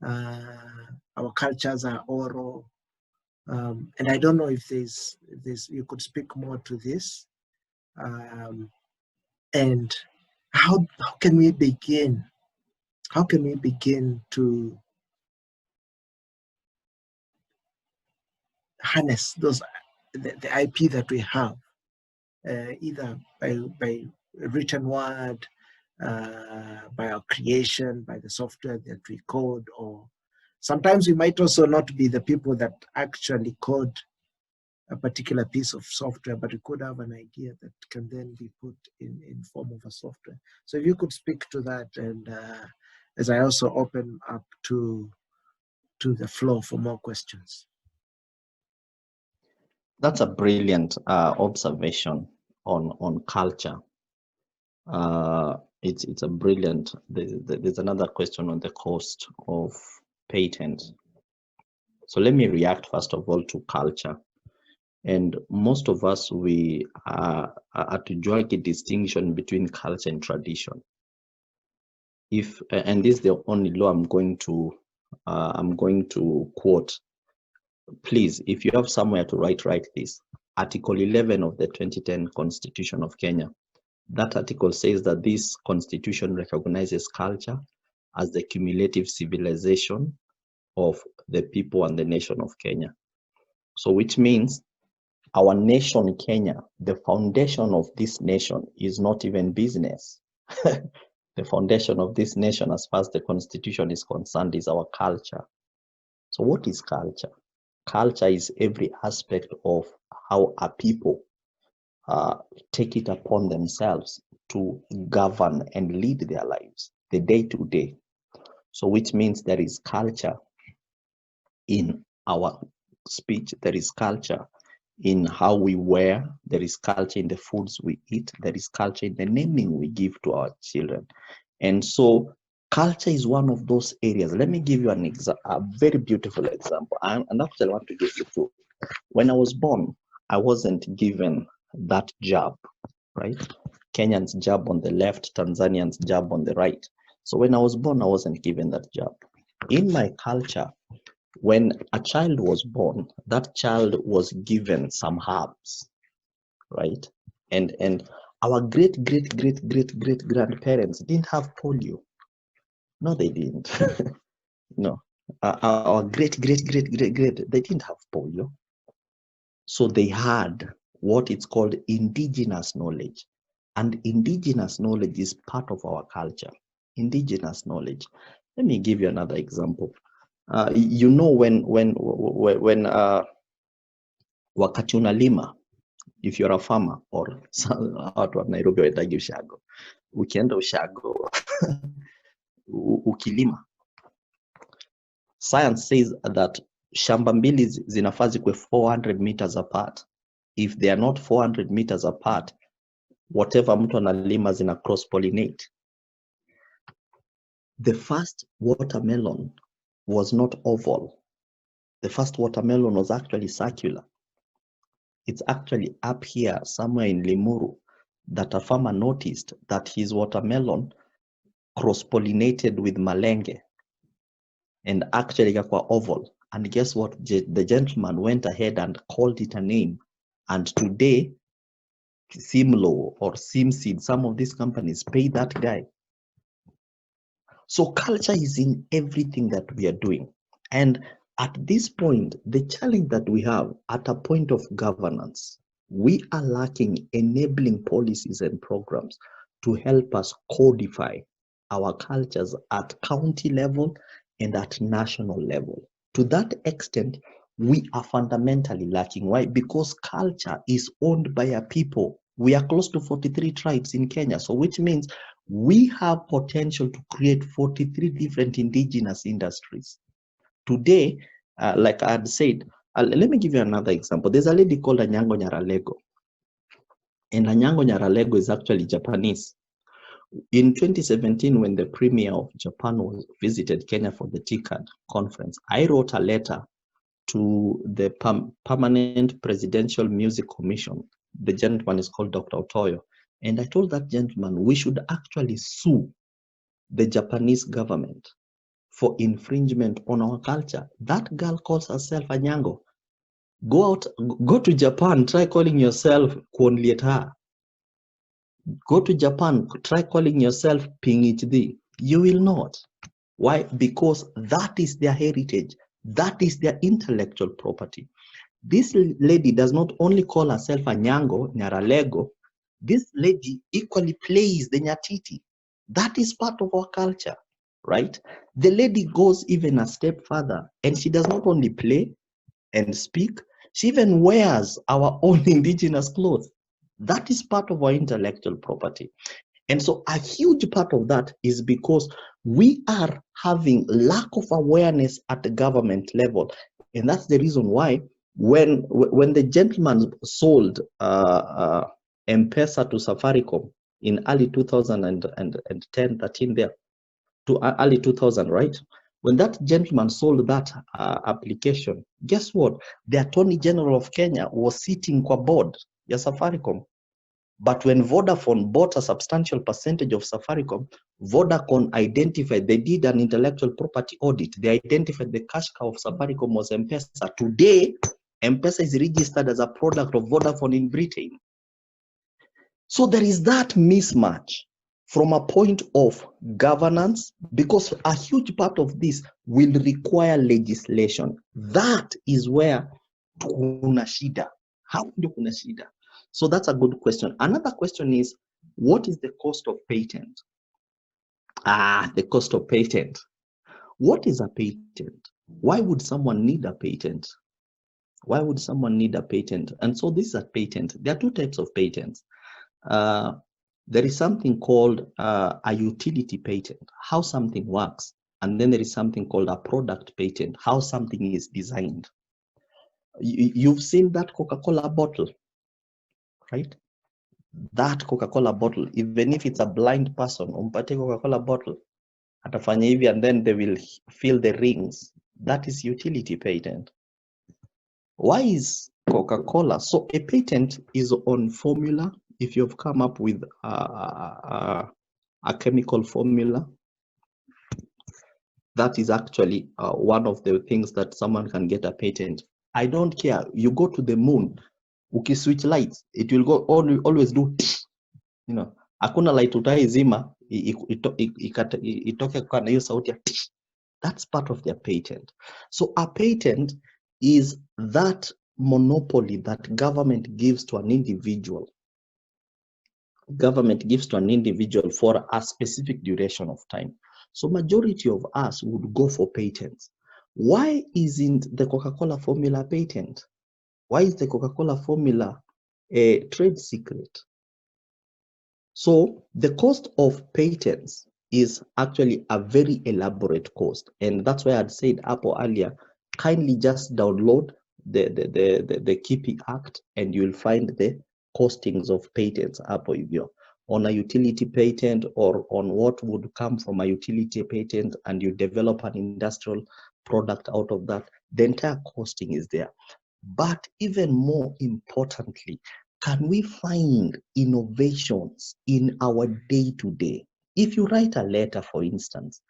Our cultures are oral, and I don't know if there's you could speak more to this. And how can we begin? How can we begin to harness the IP that we have, either by written word, by our creation, by the software that we code, or sometimes we might also not be the people that actually code a particular piece of software, but we could have an idea that can then be put in form of a software. So if you could speak to that, and as I also open up to the floor for more questions. That's a brilliant observation on culture. It's a brilliant. There's another question on the cost of patent. So let me react first of all to culture. And most of us, we are to draw a distinction between culture and tradition. If and this is the only law I'm going to quote. Please, if you have somewhere to write this. Article 11 of the 2010 Constitution of Kenya. That article says that this constitution recognizes culture as the cumulative civilization of the people and the nation of Kenya. So which means our nation, Kenya, the foundation of this nation is not even business. The foundation of this nation, as far as the constitution is concerned, is our culture. So what is culture? Culture is every aspect of how a people take it upon themselves to govern and lead their lives, the day-to-day. So which means there is culture in our speech, there is culture in how we wear, there is culture in the foods we eat, there is culture in the naming we give to our children. And so culture is one of those areas. Let me give you a very beautiful example. And actually I want to give you two. When I was born, I wasn't given that jab, right? Kenyans jab on the left, Tanzanians jab on the right. So when I was born, I wasn't given that jab. In my culture, when a child was born, that child was given some herbs, right? And our great grandparents didn't have polio. No, they didn't. No, our great, they didn't have polio. So they had what it's called indigenous knowledge. And indigenous knowledge is part of our culture. Indigenous knowledge. Let me give you another example. You know, when wakati unalima, if you're a farmer or watu wa Nairobi waitagi ushago, ukienda ushago ukilima, science says that shamba mbili zinafaa zikuwe 400 meters apart. If they are not 400 meters apart, whatever mtu analima zina cross pollinate. The first watermelon was not oval. The first watermelon was actually circular. It's actually up here somewhere in Limuru that a farmer noticed that his watermelon cross-pollinated with malenge and actually got oval. And guess what? The gentleman went ahead and called it a name. And today, Simlo or Simseed, some of these companies pay that guy. So culture is in everything that we are doing. And at this point, the challenge that we have at a point of governance, we are lacking enabling policies and programs to help us codify our cultures at county level and at national level. To that extent, we are fundamentally lacking. Why? Because culture is owned by a people. We are close to 43 tribes in Kenya, so which means we have potential to create 43 different indigenous industries. Today, like I had said, let me give you another example. There's a lady called Anyango Nyaralego. And Anyango Nyaralego is actually Japanese. In 2017, when the Premier of Japan visited Kenya for the TICAD conference, I wrote a letter to the Permanent Presidential Music Commission. The gentleman is called Dr. Otoyo. And I told that gentleman we should actually sue the Japanese government for infringement on our culture. That girl calls herself Anyango. Go to Japan, try calling yourself Kwonlieta. Go to Japan, try calling yourself PhD. You will not. Why? Because that is their heritage. That is their intellectual property. This lady does not only call herself a Nyango, Nyaralego. This lady equally plays the Nyatiti. That is part of our culture, right? The lady goes even a step further, and she does not only play and speak, she even wears our own indigenous clothes. That is part of our intellectual property. And so a huge part of that is because we are having lack of awareness at the government level. And that's the reason why when the gentleman sold M-Pesa to Safaricom in early 2010, 13 there, to early 2000, right? When that gentleman sold that application, guess what? The Attorney General of Kenya was sitting kwa board ya Safaricom. But when Vodafone bought a substantial percentage of Safaricom, Vodafone identified, they did an intellectual property audit. They identified the cash cow of Safaricom was M-Pesa. Today, M-Pesa is registered as a product of Vodafone in Britain. So there is that mismatch from a point of governance, because a huge part of this will require legislation. That is where kuna shida. How do kuna shida? So that's a good question. Another question is, what is the cost of patent? The cost of patent. What is a patent? Why would someone need a patent? Why would someone need a patent? And so this is a patent. There are two types of patents. There is something called a utility patent, how something works. And then there is something called a product patent, how something is designed. You've seen that Coca-Cola bottle, right? That Coca-Cola bottle, even if it's a blind person, umpate Coca-Cola bottle, atafanya hivi, and then they will fill the rings. That is utility patent. Why is Coca-Cola? So a patent is on formula. If you've come up with a chemical formula, that is actually one of the things that someone can get a patent. I don't care. You go to the moon, switch lights, it will go always do, you know, hakuna light utaizima itoke kwa hiyo sauti ya. That's part of their patent. So a patent is that monopoly that government gives to an individual. Government gives to an individual for a specific duration of time. So majority of us would go for patents. Why isn't the Coca-Cola formula patent? Why is the Coca-Cola formula a trade secret? So the cost of patents is actually a very elaborate cost. And that's why I'd said Apple earlier, kindly just download the KIPI Act and you'll find the costings of patents Apple on a utility patent or on what would come from a utility patent, and you develop an industrial product out of that, the entire costing is there. But even more importantly, can we find innovations in our day-to-day? If you write a letter, for instance,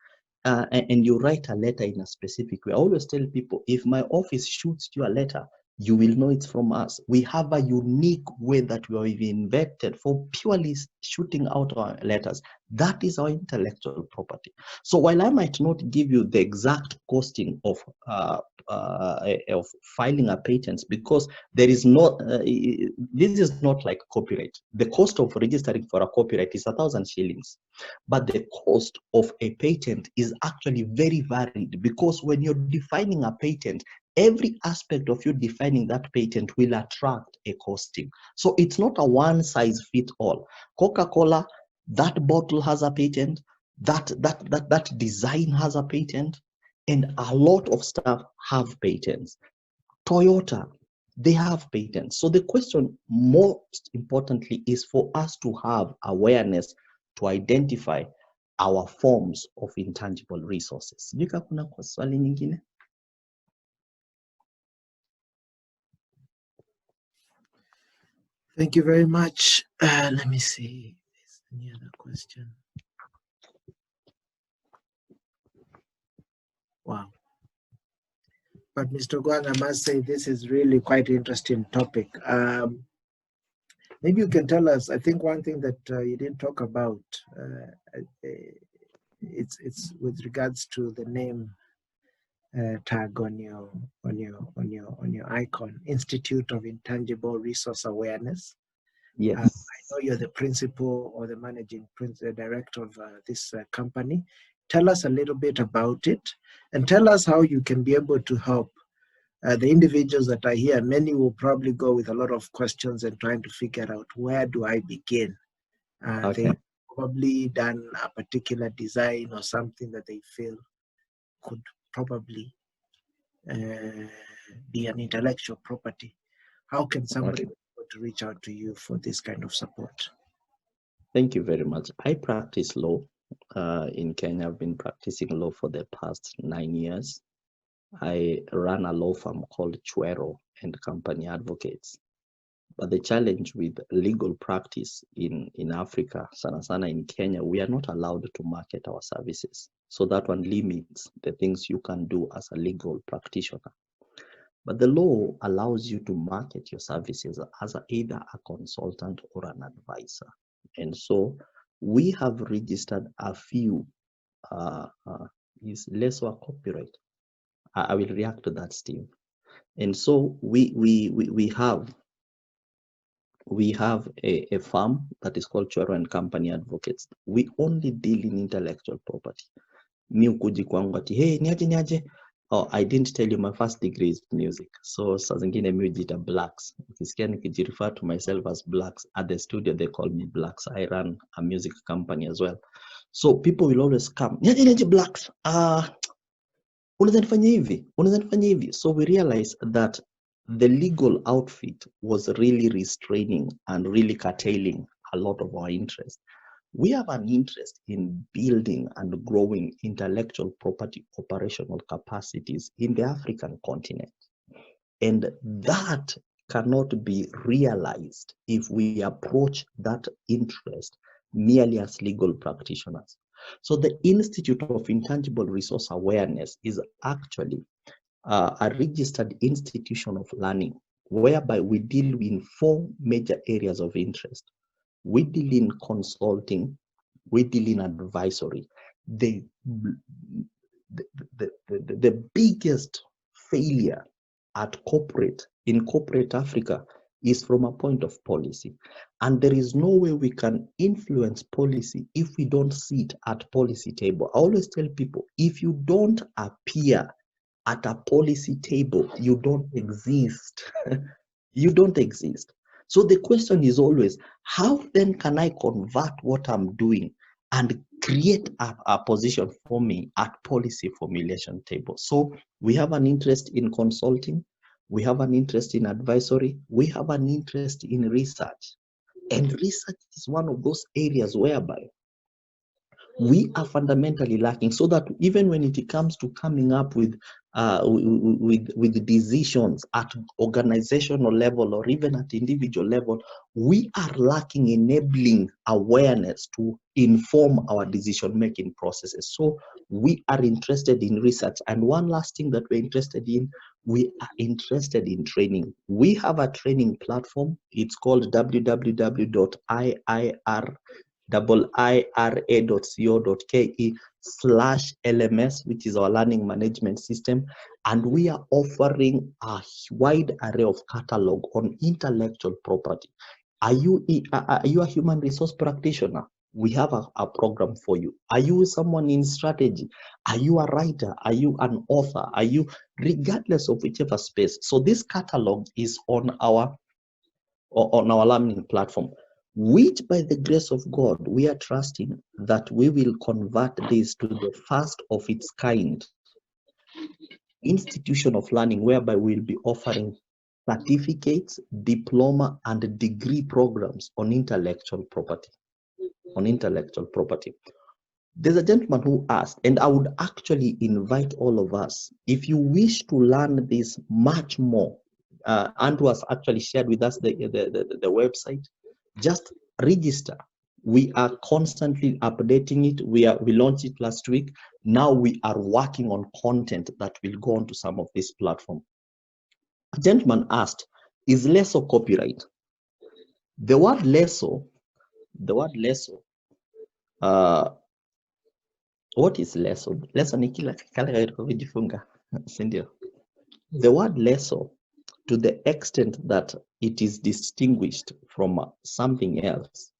and you write a letter in a specific way, I always tell people, if my office shoots you a letter, you will know it's from us. We have a unique way that we have invented for purely shooting out our letters. That is our intellectual property. So while I might not give you the exact costing of filing a patent, because there is not, this is not like copyright. The cost of registering for a copyright is 1,000 shillings, but the cost of a patent is actually very varied, because when you're defining a patent, every aspect of you defining that patent will attract a costing. So it's not a one size fit all. Coca-Cola, that bottle has a patent, that design has a patent, and a lot of stuff have patents. Toyota, they have patents. So the question most importantly is for us to have awareness to identify our forms of intangible resources. Jika kuna kwa swali nyingine? Thank you very much. Let me see. Is any other question? Wow. But Mr. Ogwang, I must say this is really quite an interesting topic. Maybe you can tell us, I think one thing that you didn't talk about, it's with regards to the name tag on your icon, Institute of Intangible Resource Awareness. I Yes. know you're the principal or the managing director of this company. Tell us a little bit about it, and tell us how you can be able to help the individuals that are here. Many will probably go with a lot of questions and trying to figure out, where do I begin? They Okay. have probably done a particular design or something that they feel could probably be an intellectual property. How can somebody Okay. be able to reach out to you for this kind of support? Thank you very much. I practice law in Kenya. I've been practicing law for the past 9 years. I run a law firm called Chwero and Company Advocates. But the challenge with legal practice in Africa, sana in Kenya, we are not allowed to market our services. So that one limits the things you can do as a legal practitioner. But the law allows you to market your services as either a consultant or an advisor. And so we have registered a few, is less or copyright. I will react to that, Steve. And so we have a firm that is called Chwero and Company Advocates. We only deal in intellectual property. Mi ukuji kwangu ati, hey, niaje. Oh, I didn't tell you my first degree is music. So saa zingine mi hujita Blacks. Ukisikia nikijirefer to myself as Blacks, at the studio they call me Blacks. I run a music company as well. So people will always come, niaje Blacks. Unaweza nifanya hivi. So we realized that the legal outfit was really restraining and really curtailing a lot of our interest. We have an interest in building and growing intellectual property operational capacities in the African continent. And that cannot be realized if we approach that interest merely as legal practitioners. So the Institute of Intangible Resource Awareness is actually a registered institution of learning, whereby we deal in 4 major areas of interest. We deal in consulting, we deal in advisory. The biggest failure in corporate Africa is from a point of policy. And there is no way we can influence policy if we don't sit at policy table. I always tell people, if you don't appear at a policy table, you don't exist. You don't exist. So the question is always, how then can I convert what I'm doing and create a position for me at policy formulation table? So we have an interest in consulting, we have an interest in advisory, we have an interest in research. And research is one of those areas whereby we are fundamentally lacking, so that even when it comes to coming up with decisions at organizational level or even at individual level, we are lacking enabling awareness to inform our decision-making processes. So we are interested in research. And one last thing that we're interested in, we are interested in training. We have a training platform. It's called www.iira.co.ke/LMS, which is our learning management system. And we are offering a wide array of catalog on intellectual property. Are you a human resource practitioner? We have a program for you. Are you someone in strategy? Are you a writer? Are you an author? Are you, regardless of whichever space? So this catalog is on our learning platform, which by the grace of God, we are trusting that we will convert this to the first of its kind institution of learning, whereby we'll be offering certificates, diploma, and degree programs on intellectual property. There's a gentleman who asked, and I would actually invite all of us, if you wish to learn this much more, Andrew has actually shared with us the website. Just register. We are constantly updating it. We launched it last week. Now we are working on content that will go onto some of this platform. A gentleman asked, is less of copyright? The word leso, what is leso? Leso ni kile kale kujifunga, si ndio? The word leso, to the extent that it is distinguished from something else,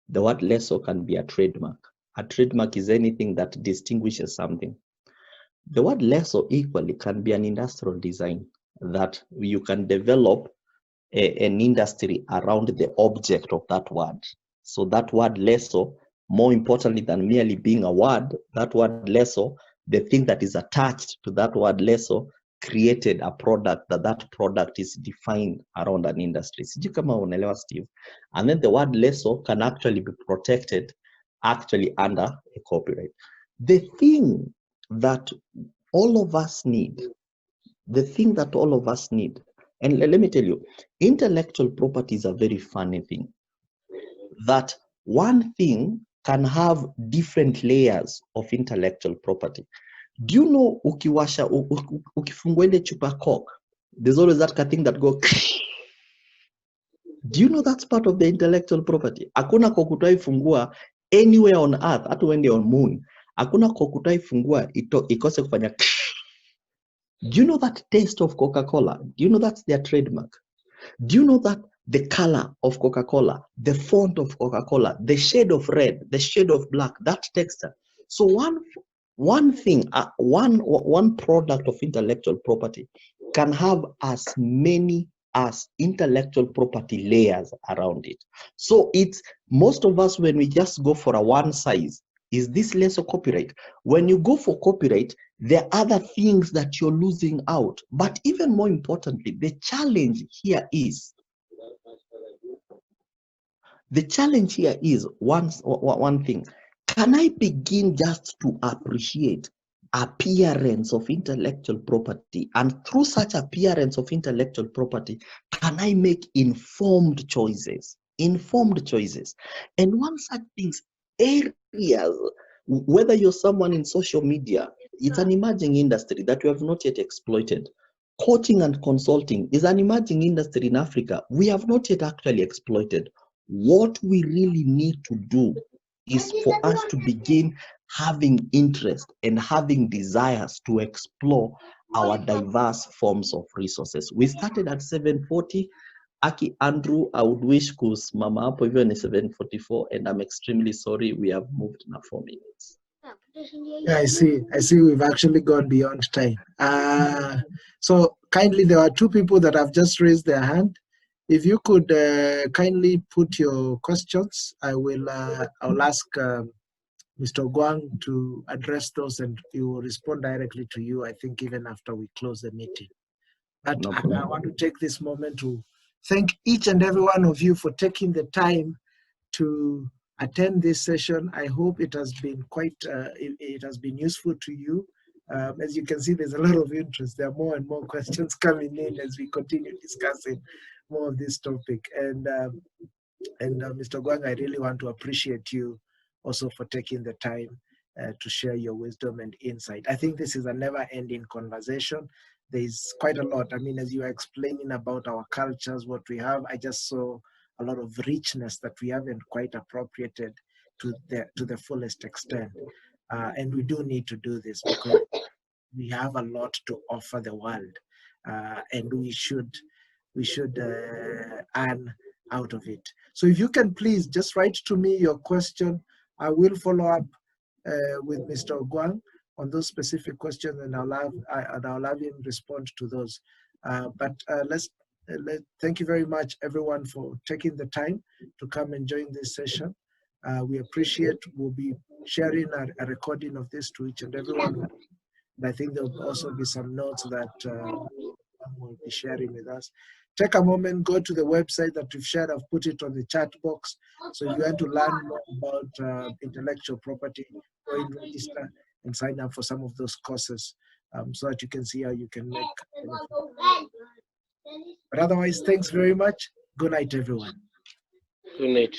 the word leso can be a trademark. A trademark is anything that distinguishes something. The word leso equally can be an industrial design, that you can develop an industry around the object of that word. So that word leso, more importantly than merely being a word, that word leso, the thing that is attached to that word leso, created a product that product is defined around an industry. Sijui kama unaelewa, Steve. And then the word leso can actually be protected actually under a copyright. The thing that all of us need, and let me tell you, intellectual property is a very funny thing. That one thing can have different layers of intellectual property. Do you know, ukifungua ile chupa Coke, there's always that thing that goes. Do you know that's part of the intellectual property? Hakuna kokutai fungua anywhere on earth, hata uende on moon. Hakuna kokutai fungua ikose kufanya. Do you know that taste of Coca-Cola? Do you know that's their trademark? Do you know that the color of Coca-Cola, the font of Coca-Cola, the shade of red, the shade of black, that texture? So one thing, one product of intellectual property can have as many as intellectual property layers around it. So it's most of us, when we just go for a one size, is this less of copyright? When you go for copyright, there are other things that you're losing out. But even more importantly, the challenge here is one thing. Can I begin just to appreciate appearance of intellectual property? And through such appearance of intellectual property, can I make informed choices? And one such things, areas, whether you're someone in social media, it's an emerging industry that we have not yet exploited. Coaching and consulting is an emerging industry in Africa we have not yet actually exploited. What we really need to do is for us to begin having interest and having desires to explore our diverse forms of resources. We started at 7:40. Aki Andrew, I would wish kusimama hapo hivyo ni 7:44, and I'm extremely sorry we have moved now 4 minutes. Yeah, I see we've actually gone beyond time. So kindly, there are two people that have just raised their hand. If you could kindly put your questions, I'll ask Mr. Ogwang to address those, and he will respond directly to you, I think, even after we close the meeting. But No I problem. want to take this moment to thank each and every one of you for taking the time to attend this session. I hope it has been it has been useful to you. As you can see, there's a lot of interest. There are more and more questions coming in as we continue discussing more of this topic. And Mr. Gwang, I really want to appreciate you also for taking the time to share your wisdom and insight. I think this is a never-ending conversation. There's quite a lot. I mean, as you are explaining about our cultures, what we have, I just saw a lot of richness that we haven't quite appropriated to the fullest extent. And we do need to do this because we have a lot to offer the world, and we should earn out of it. So if you can please just write to me your question, I will follow up with Mr. Ogwang on those specific questions, and I'll have him respond to those. Thank you very much, everyone, for taking the time to come and join this session. We appreciate. We'll be sharing a recording of this to each and everyone. And I think there'll also be some notes that will be sharing with us. Take a moment, go to the website that we've shared. I've put it on the chat box. So if you want to learn more about intellectual property, go and register and sign up for some of those courses so that you can see how you can make benefit. But otherwise, thanks very much. Good night, everyone. Good night.